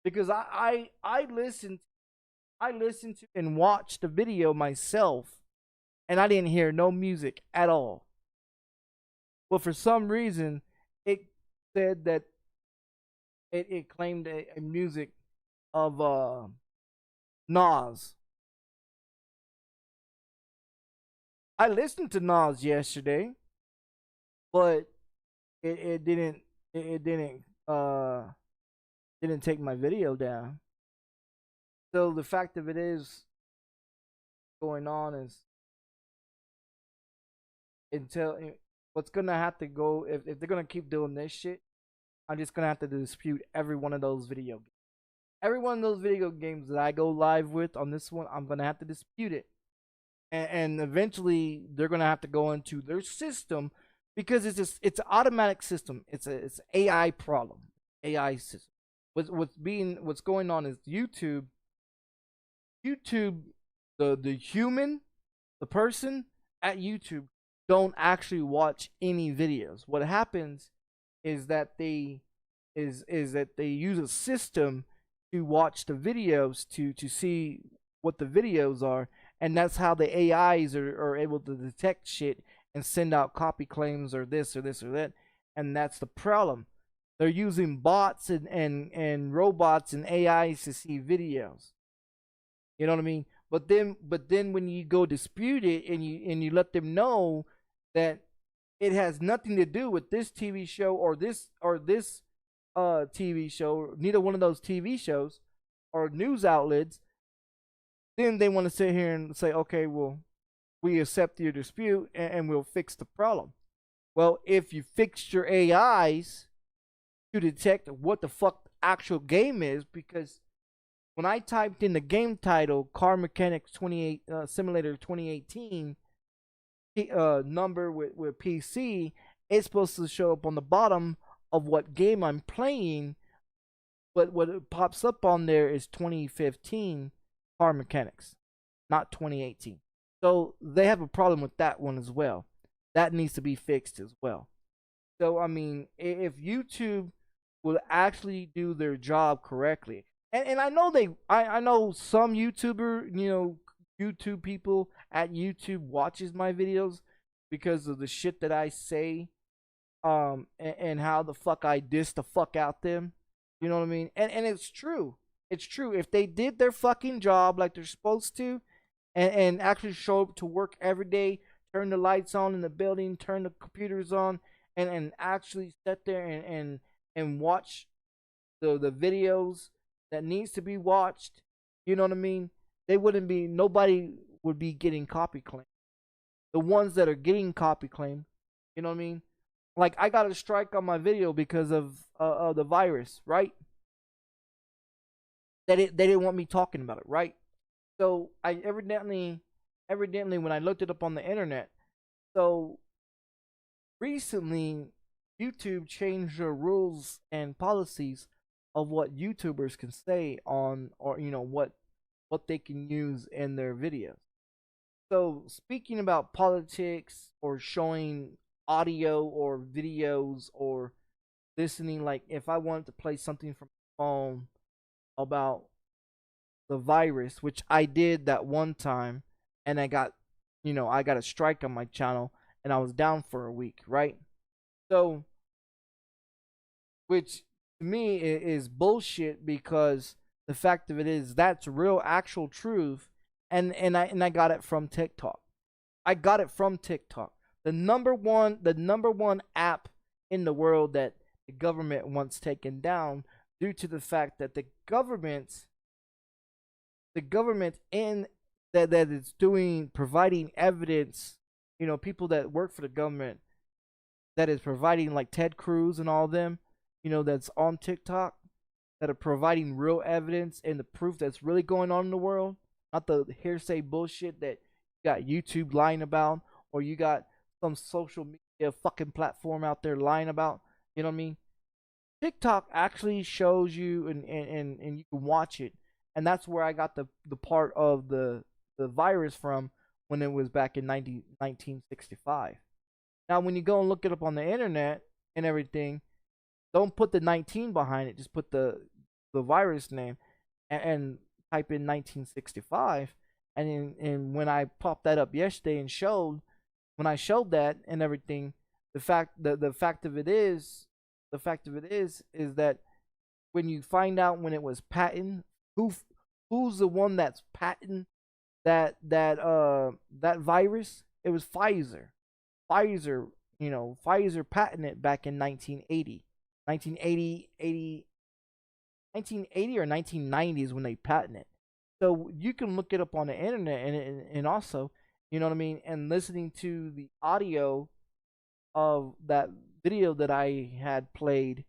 Because I listened to and watched the video myself, and I didn't hear no music at all. But for some reason, it said that it claimed a music of Nas. I listened to Nas yesterday, but it didn't take my video down. So the fact of it is going on is until what's gonna have to go, if they're gonna keep doing this shit, I'm just gonna have to dispute every one of those video games. Every one of those video games that I go live with on this one, I'm gonna have to dispute it. And eventually they're gonna have to go into their system, because it's an automatic system. It's AI problem. AI system. What's going on is YouTube, the person at YouTube don't actually watch any videos. What happens is that they use a system to watch the videos to see what the videos are, and that's how the AIs are able to detect shit and send out copy claims or this or this or that. And that's the problem. They're using bots and robots and AIs to see videos. You know what I mean? But then when you go dispute it and you let them know that it has nothing to do with this TV show or this TV show, neither one of those TV shows or news outlets, then they want to sit here and say, okay, well, we accept your dispute and we'll fix the problem. Well, if you fixed your AIs to detect what the fuck the actual game is, because when I typed in the game title, Car Mechanics 28 Simulator 2018 number with PC, it's supposed to show up on the bottom of what game I'm playing, but what it pops up on there is 2015 Car Mechanics, not 2018. So they have a problem with that one as well. That needs to be fixed as well. So I mean, if YouTube will actually do their job correctly, and I know I know some YouTube people at YouTube watches my videos because of the shit that I say, and how the fuck I diss the fuck out them. You know what I mean? And it's true. It's true. If they did their fucking job like they're supposed to, and actually show up to work every day, turn the lights on in the building, turn the computers on, and actually sit there and watch the videos that needs to be watched, you know what I mean? Nobody would be getting copy claim. The ones that are getting copy claim, you know what I mean? Like, I got a strike on my video because of the virus, right? They didn't want me talking about it, right? So I evidently when I looked it up on the internet, so recently YouTube changed their rules and policies of what YouTubers can say on, or what they can use in their videos. So speaking about politics or showing audio or videos or listening, like if I wanted to play something from my phone about the virus, which I did that one time, and I got a strike on my channel and I was down for a week, right? So, which to me is bullshit, because the fact of it is that's real actual truth, and I got it from TikTok. I got it from TikTok. The number one app in the world that the government wants taken down due to the fact that the government in that is providing evidence, people that work for the government that is providing, like Ted Cruz and all them, that's on TikTok, that are providing real evidence and the proof that's really going on in the world, not the hearsay bullshit that you got YouTube lying about, or you got some social media fucking platform out there lying about. You know what I mean? TikTok actually shows you, and you can watch it, and that's where I got the part of the virus from, when it was back in 1965. Now, when you go and look it up on the internet and everything, don't put the 19 behind it. Just put the virus name and type in 1965. And when I popped that up yesterday and when I showed that and everything, the fact of it is that when you find out when it was patent, who's the one that's patent that virus? It was Pfizer. Pfizer patented back in 1980 or 1990s when they patented. So you can look it up on the internet, and also, you know what I mean, and listening to the audio of that video that I had played.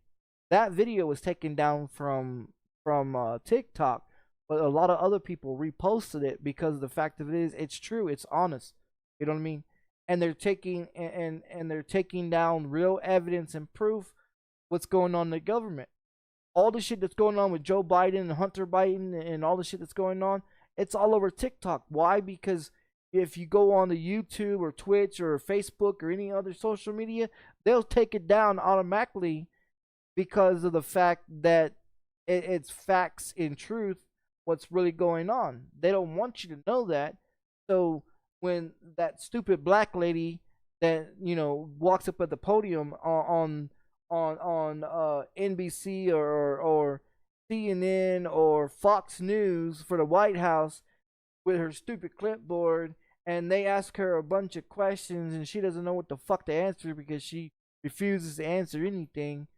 That video was taken down from TikTok, but a lot of other people reposted it because the fact of it is, it's true, it's honest. You know what I mean? And they're taking they're taking down real evidence and proof what's going on in the government. All the shit that's going on with Joe Biden and Hunter Biden and all the shit that's going on, it's all over TikTok. Why? Because if you go on to YouTube or Twitch or Facebook or any other social media, they'll take it down automatically because of the fact that it's facts and truth what's really going on. They don't want you to know that. So when that stupid black lady that walks up at the podium on NBC or CNN or Fox News for the White House with her stupid clipboard, and they ask her a bunch of questions and she doesn't know what the fuck to answer because she refuses to answer anything.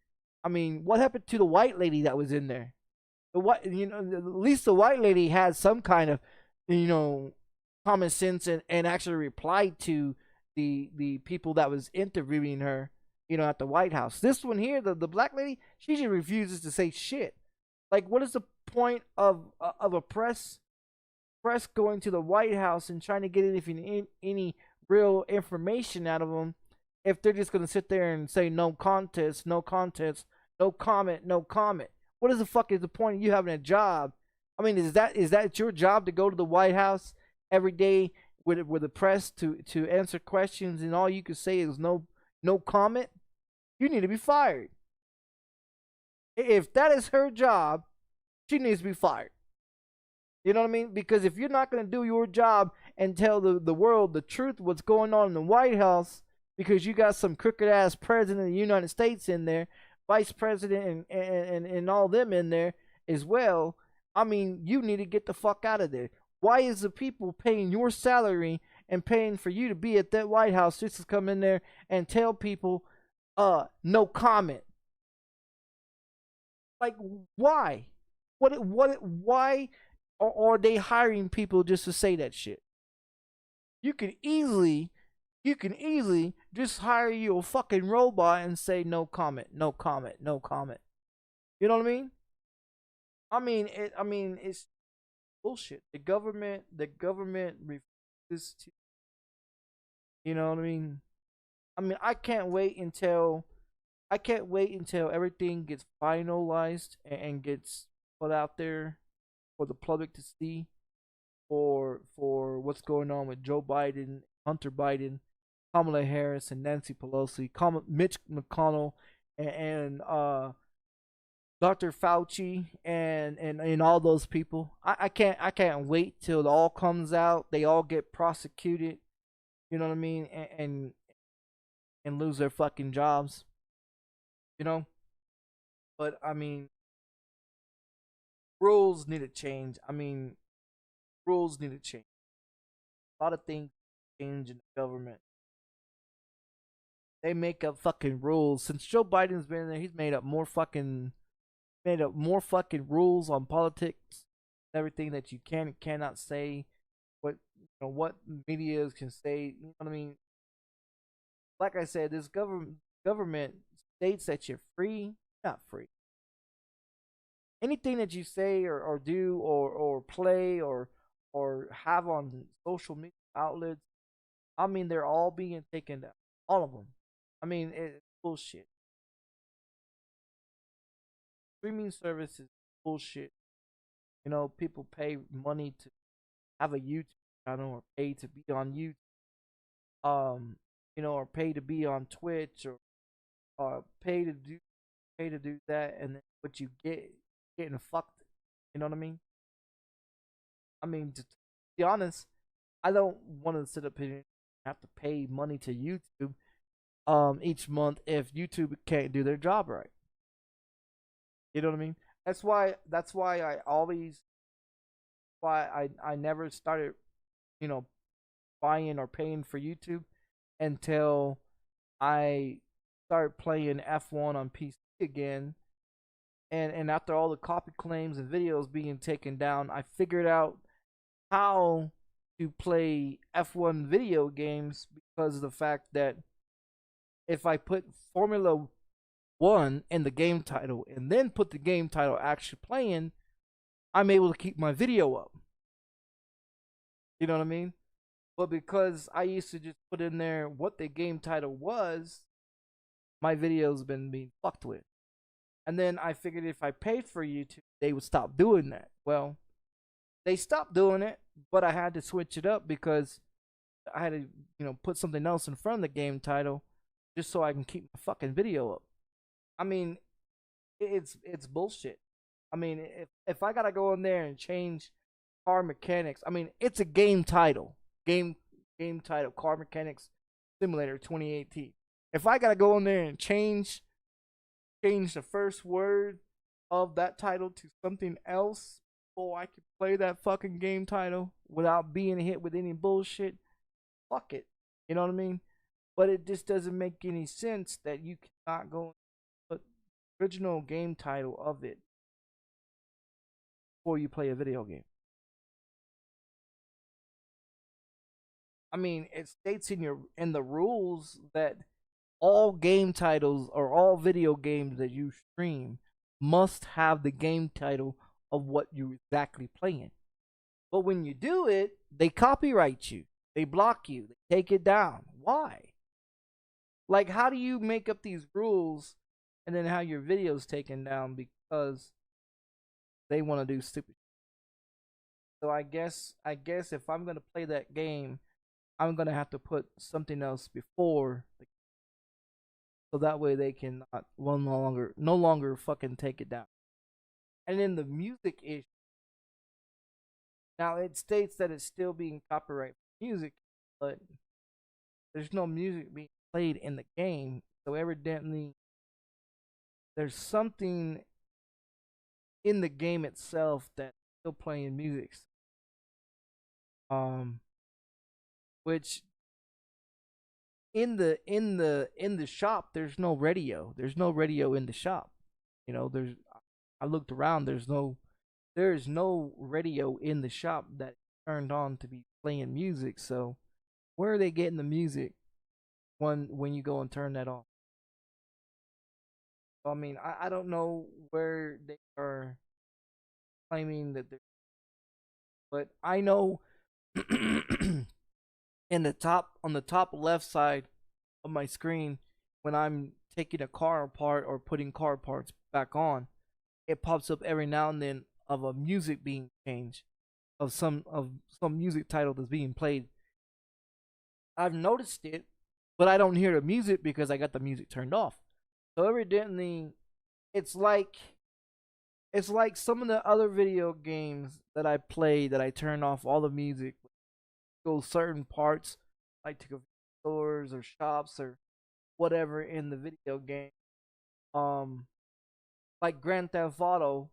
I mean, what happened to the white lady that was in there? The white, at least the white lady had some kind of, common sense and actually replied to the people that was interviewing her, at the White House. This one here, the black lady, she just refuses to say shit. Like, what is the point of a press going to the White House and trying to get any real information out of them if they're just gonna sit there and say no contest, no contest, no comment, no comment? What is the fuck is the point of you having a job? I mean, is that your job to go to the White House every day with the press to answer questions and all you can say is no comment? You need to be fired. If that is her job, she needs to be fired. You know what I mean? Because if you're not going to do your job and tell the world the truth, what's going on in the White House, because you got some crooked ass president of the United States in there, vice president and all them in there as well, I mean, you need to get the fuck out of there. Why is the people paying your salary and paying for you to be at that White House just to come in there and tell people no comment? Like, why? Why are they hiring people just to say that shit? You can easily just hire you a fucking robot and say no comment, no comment, no comment. You know what I mean? It's bullshit. The government refuses to. You know what I mean? I can't wait until everything gets finalized and gets put out there for the public to see for what's going on with Joe Biden, Hunter Biden, Kamala Harris, and Nancy Pelosi, Mitch McConnell, and Dr. Fauci, and all those people. I can't wait till it all comes out. They all get prosecuted. You know what I mean? And lose their fucking jobs. But rules need to change. Rules need to change. A lot of things change in the government. They make up fucking rules. Since Joe Biden's been there, he's made up more fucking rules on politics, everything that you can and cannot say, what media can say. You know what I mean? Like I said, this government states that you're free, not free. Anything that you say or do or play or have on social media outlets, they're all being taken down. All of them. It's bullshit. Streaming services, bullshit. People pay money to have a YouTube channel or pay to be on YouTube. Or pay to be on Twitch or pay to do that, and then what you getting fucked. You know what I mean? To be honest, I don't want to sit up here and have to pay money to YouTube each month if YouTube can't do their job right. You know what I mean? That's why I never started, buying or paying for YouTube until I started playing F1 on PC again. And after all the copy claims and videos being taken down, I figured out how to play F1 video games because of the fact that if I put Formula 1 in the game title and then put the game title actually playing, I'm able to keep my video up. You know what I mean? But because I used to just put in there what the game title was, my video's been being fucked with. And then I figured if I paid for YouTube, they would stop doing that. Well, they stopped doing it, but I had to switch it up because I had to, put something else in front of the game title just so I can keep my fucking video up. I mean, it's bullshit. I mean, if I gotta go in there and change car mechanics, I mean, it's a game title, game title, Car Mechanics Simulator 2018. If I gotta go in there and change the first word of that title to something else, so I can play that fucking game title without being hit with any bullshit, fuck it. You know what I mean? But it just doesn't make any sense that you cannot go put the original game title of it before you play a video game. I mean, it states in the rules that all game titles or all video games that you stream must have the game title of what you're exactly playing. But when you do it, they copyright you. They block you. They take it down. Why? Like, how do you make up these rules and then have your videos taken down because they want to do stupid? So I guess if I'm gonna play that game, I'm gonna have to put something else before, so that way they can no longer fucking take it down. And then the music issue. Now it states that it's still being copyright music, but there's no music being played in the game. So evidently there's something in the game itself that's still playing music. Which in the shop there's no radio. There's no radio in the shop. You know, I looked around, there is no radio in the shop that turned on to be playing music. So where are they getting the music when you go and turn that off? I mean, I don't know where they are claiming that they're, but I know on the top left side of my screen, when I'm taking a car apart or putting car parts back on, it pops up every now and then of a music being changed, of some music title that's being played. I've noticed it, but I don't hear the music because I got the music turned off. So evidently, it's like some of the other video games that I play that I turn off all the music, go certain parts, like to go stores or shops or whatever in the video game. Like Grand Theft Auto,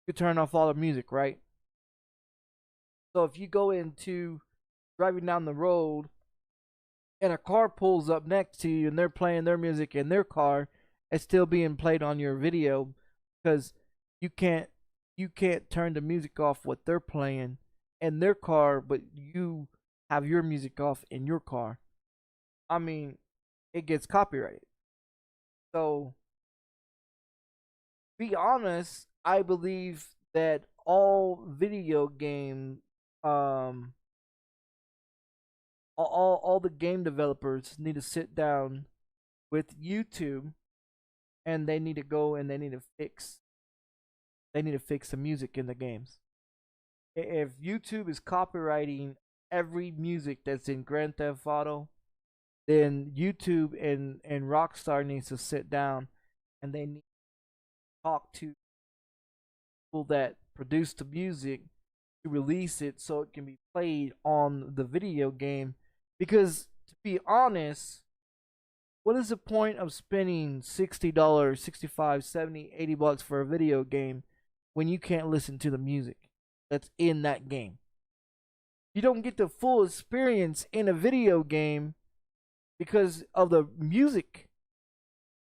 you turn off all the music, right? So if you go into driving down the road and a car pulls up next to you and they're playing their music in their car, it's still being played on your video because you can't turn the music off what they're playing in their car, but you have your music off in your car. I mean, it gets copyrighted. So, to be honest, I believe that all video game, all the game developers need to sit down with YouTube, and they need to go and they need to fix the music in the games. If YouTube is copywriting every music that's in Grand Theft Auto, then YouTube and Rockstar needs to sit down and they need to talk to people that produce the music to release it so it can be played on the video game. Because to be honest, what is the point of spending $60, $65, $70, $80 for a video game when you can't listen to the music that's in that game? You don't get the full experience in a video game because of the music.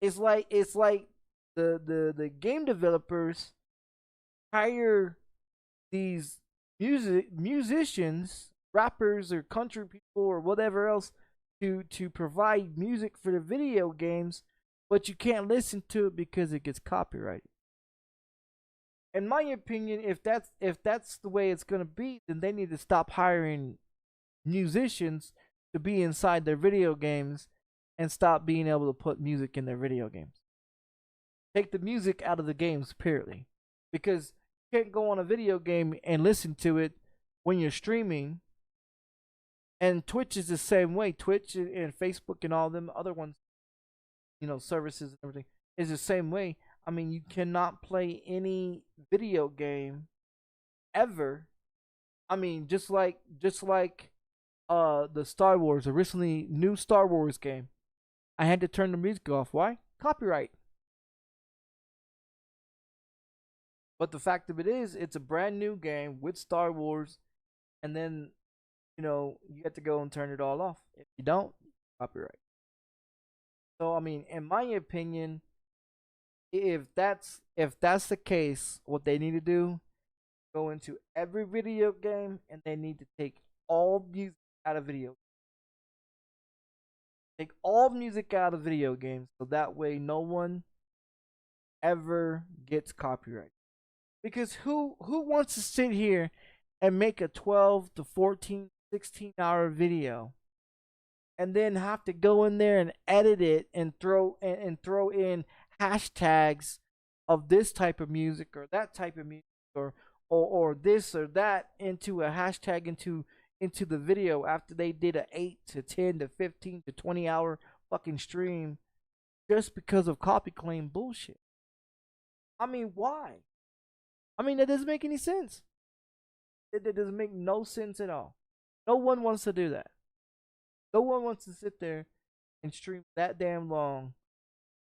It's like the game developers hire these musicians, rappers or country people or whatever else to provide music for the video games, but you can't listen to it because it gets copyrighted. In my opinion, if that's the way it's gonna be, then they need to stop hiring musicians to be inside their video games and stop being able to put music in their video games. Take the music out of the games, period. Because you can't go on a video game and listen to it when you're streaming. And Twitch is the same way. Twitch and Facebook and all them other ones, services and everything is the same way. I mean, you cannot play any video game ever. I mean, just like the Star Wars, the recently new Star Wars game. I had to turn the music off. Why? Copyright. But the fact of it is, it's a brand new game with Star Wars, and then you have to go and turn it all off. If you don't, copyright. So I mean, in my opinion, if that's the case, what they need to do, go into every video game, and they need to take all music out of video. Take all music out of video games, so that way no one ever gets copyright. Because who wants to sit here and make a 12 to 14, 16-hour video and then have to go in there and edit it and throw in hashtags of this type of music or that type of music or this or that into a hashtag into the video after they did a 8 to 10 to 15 to 20-hour fucking stream just because of copy claim bullshit? I mean, why? I mean, that doesn't make any sense. It doesn't make no sense at all. No one wants to do that. No one wants to sit there and stream that damn long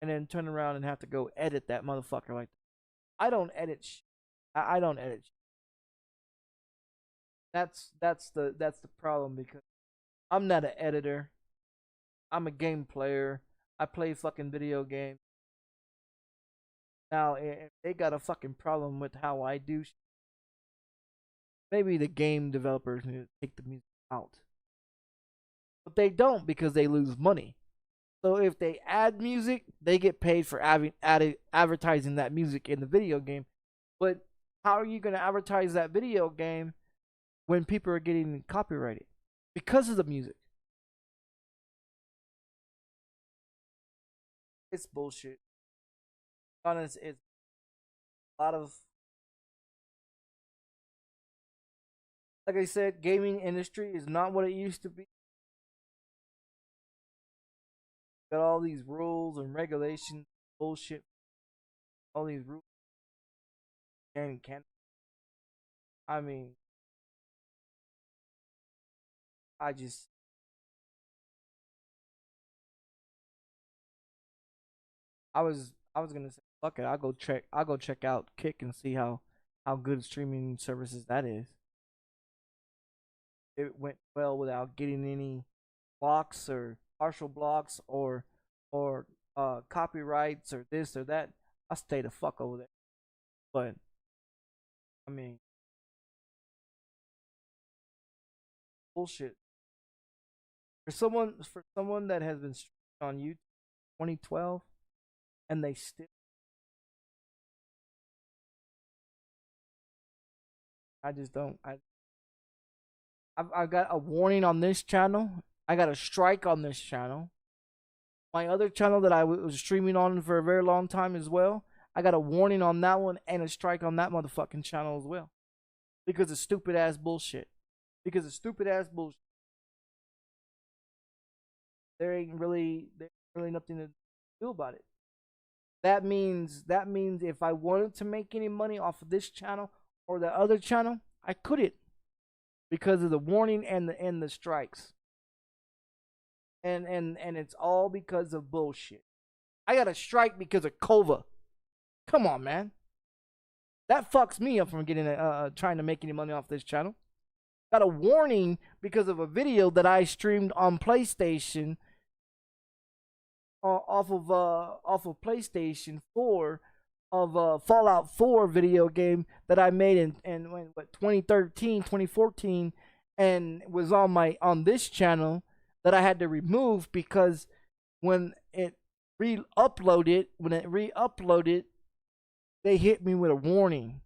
and then turn around and have to go edit that motherfucker like that. I don't edit shit. I don't edit shit. That's the problem, because I'm not an editor. I'm a game player. I play fucking video games. Now, if they got a fucking problem with how I do shit, maybe the game developers need to take the music out. But they don't, because they lose money. So if they add music, they get paid for advertising that music in the video game. But how are you going to advertise that video game when people are getting copyrighted because of the music? It's bullshit. Honest, it's a lot of, like I said, gaming industry is not what it used to be. Got all these rules and regulations, bullshit. All these rules and can. I mean, I just. I was gonna say, fuck it. I'll go check out Kick and see how good streaming services that is. It went well without getting any blocks or partial blocks or copyrights or this or that. I stay the fuck over there. But I mean, bullshit. For someone that has been streaming on YouTube 2012 and they still, I just don't. I've got a warning on this channel. I got a strike on this channel. My other channel that I was streaming on for a very long time as well, I got a warning on that one and a strike on that motherfucking channel as well. Because of stupid ass bullshit. Because of stupid ass bullshit. There ain't really nothing to do about it. That means if I wanted to make any money off of this channel or the other channel, I couldn't, because of the warning and the strikes. And it's all because of bullshit. I got a strike because of Kova. Come on, man. That fucks me up from getting trying to make any money off this channel. Got a warning because of a video that I streamed on PlayStation, off of PlayStation 4, of Fallout 4 video game that I made in 2013, 2014, and was on this channel, that I had to remove because when it re-uploaded, they hit me with a warning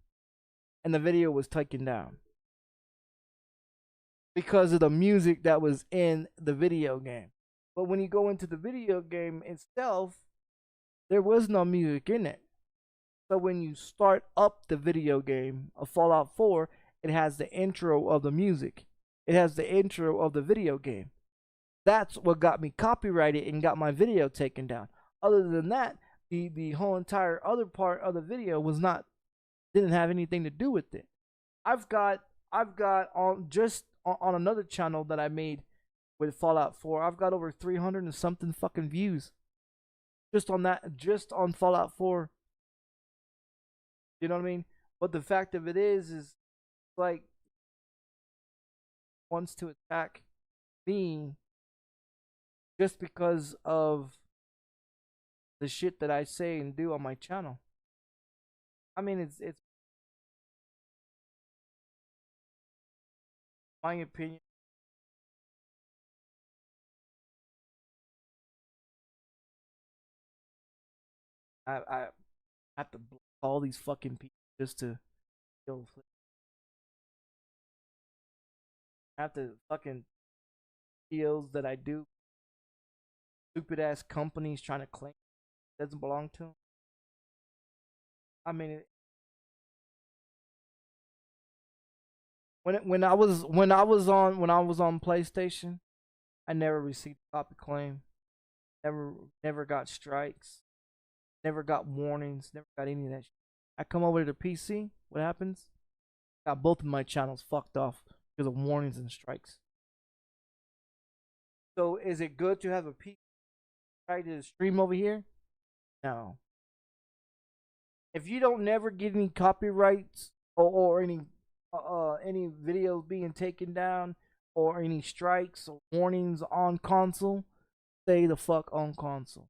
and the video was taken down because of the music that was in the video game. But when you go into the video game itself, there was no music in it. So when you start up the video game of Fallout 4, it has the intro of the music. It has the intro of the video game. That's what got me copyrighted and got my video taken down. Other than that, the whole entire other part of the video didn't have anything to do with it. I've got on another channel that I made with Fallout 4, I've got over 300 and something fucking views just on that, just on Fallout 4. You know what I mean? But the fact of it is like, wants to attack me just because of the shit that I say and do on my channel. I mean, it's my opinion. I have to block all these fucking people just to kill. I have to fucking deals that I do. Stupid ass companies trying to claim it doesn't belong to them. I mean, when I was on PlayStation, I never received a copy claim. Never got strikes. Never got warnings. Never got any of that shit. I come over to the PC. What happens? Got both of my channels fucked off because of warnings and strikes. So is it good to have a PC try to stream over here? No. If you don't never get any copyrights or any videos being taken down or any strikes or warnings on console, stay the fuck on console.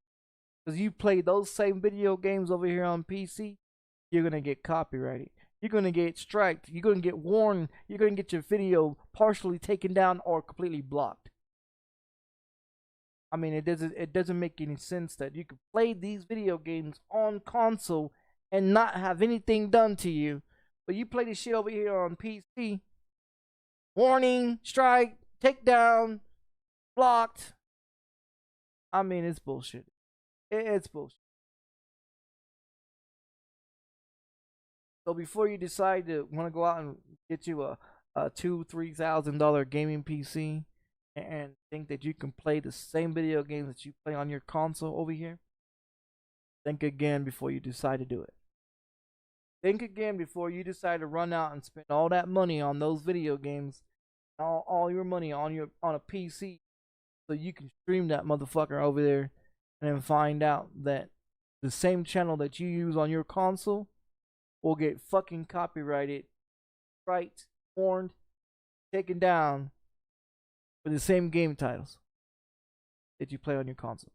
Because you play those same video games over here on PC, you're gonna get copyrighted. You're gonna get striked. You're gonna get warned. You're gonna get your video partially taken down or completely blocked. I mean, it doesn't make any sense that you could play these video games on console and not have anything done to you, but you play this shit over here on PC. Warning, strike, takedown, blocked. I mean, it's bullshit. It's bullshit. So before you decide to want to go out and get you a $2,000-$3,000 gaming PC and think that you can play the same video games that you play on your console over here, think again before you decide to do it. Think again before you decide to run out and spend all that money on those video games, all your money on a PC, so you can stream that motherfucker over there, and then find out that the same channel that you use on your console will get fucking copyrighted, right, warned, taken down for the same game titles that you play on your console.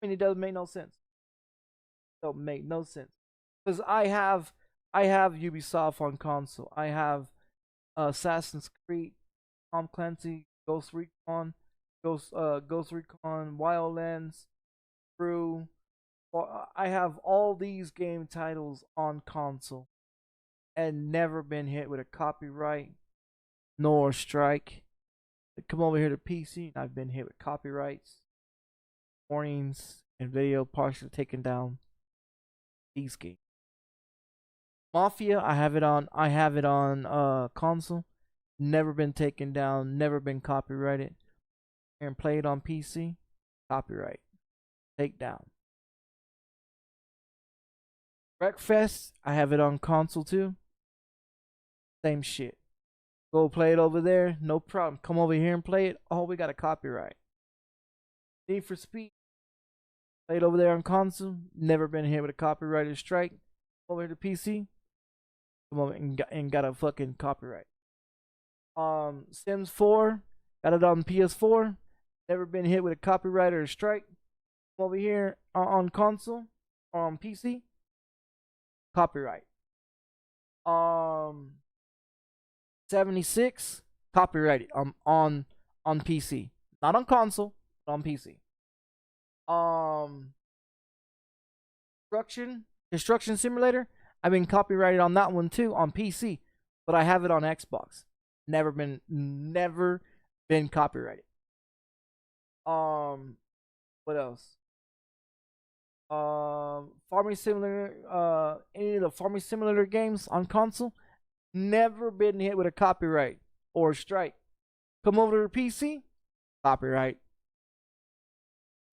I mean, it doesn't make no sense. It don't make no sense. Because I have Ubisoft on console. I have Assassin's Creed, Tom Clancy, Ghost Recon, Wildlands, Crew. I have all these game titles on console and never been hit with a copyright nor a strike. I come over here to PC and I've been hit with copyrights, warnings, and video partially taken down. These games. Mafia, I have it on console. Never been taken down, never been copyrighted. And play it on PC, copyright, take down. Breakfast, I have it on console too. Same shit. Go play it over there, no problem. Come over here and play it. Oh, we got a copyright. Need for Speed, play it over there on console. Never been hit with a copyrighted strike. Over to PC, come over and got a fucking copyright. Sims 4, got it on PS4. Never been hit with a copyright or a strike. Come over here on console or on PC. Copyright. 76 copyrighted on PC, not on console, but on PC. Construction Simulator, I've been copyrighted on that one too on PC, but I have it on Xbox. Never been copyrighted. What else? Farming Simulator, any of the Farming Simulator games on console, never been hit with a copyright or a strike. Come over to the PC, copyright.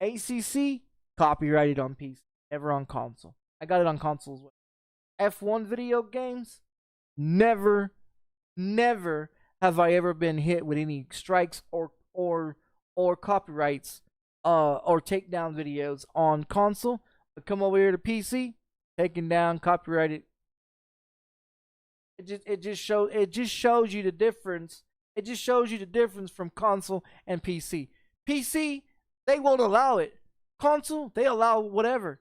ACC copyrighted on PC, never on console. I got it on consoles. F1 video games, never, never have I ever been hit with any strikes or copyrights or takedown videos on console. But come over here to PC, taking down copyrighted. It just shows you the difference. It just shows you the difference from console and PC. PC, they won't allow it. Console, they allow whatever.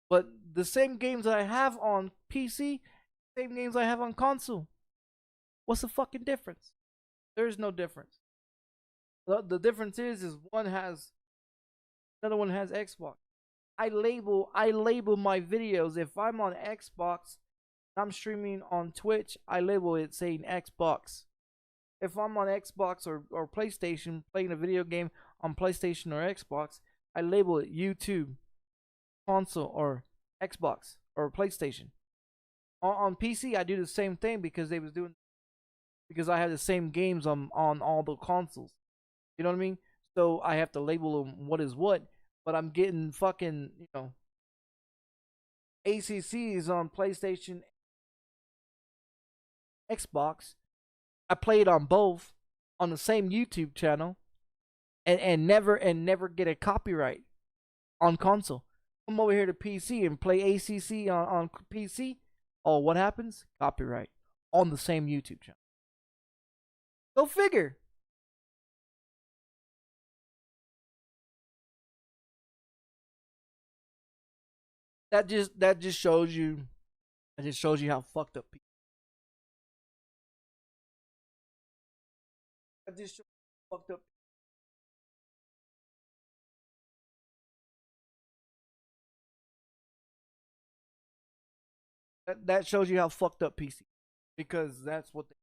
But the same games that I have on PC, same games I have on console. What's the fucking difference? There's no difference. The difference is one has, another one has Xbox. I label my videos. If I'm on Xbox, I'm streaming on Twitch, I label it saying Xbox. If I'm on Xbox or PlayStation playing a video game on PlayStation or Xbox, I label it YouTube, console, or Xbox or PlayStation. On PC, I do the same thing because I have the same games on all the consoles. You know what I mean? So I have to label them what is what. But I'm getting fucking, ACC is on PlayStation, Xbox. I play it on both on the same YouTube channel, and never get a copyright on console. Come over here to PC and play ACC on PC. Oh, what happens? Copyright on the same YouTube channel. Go figure. That just shows you. That just shows you how fucked up people. That just shows you how fucked up. That shows you how fucked up PC. Because that's what they.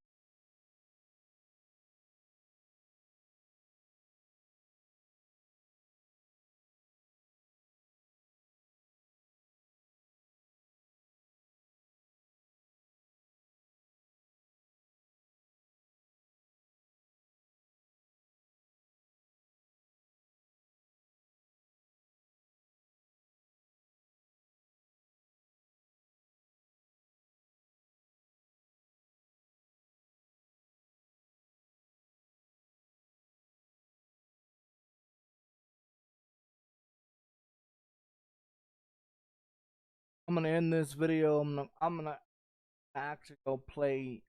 I'm gonna end this video. I'm gonna actually go play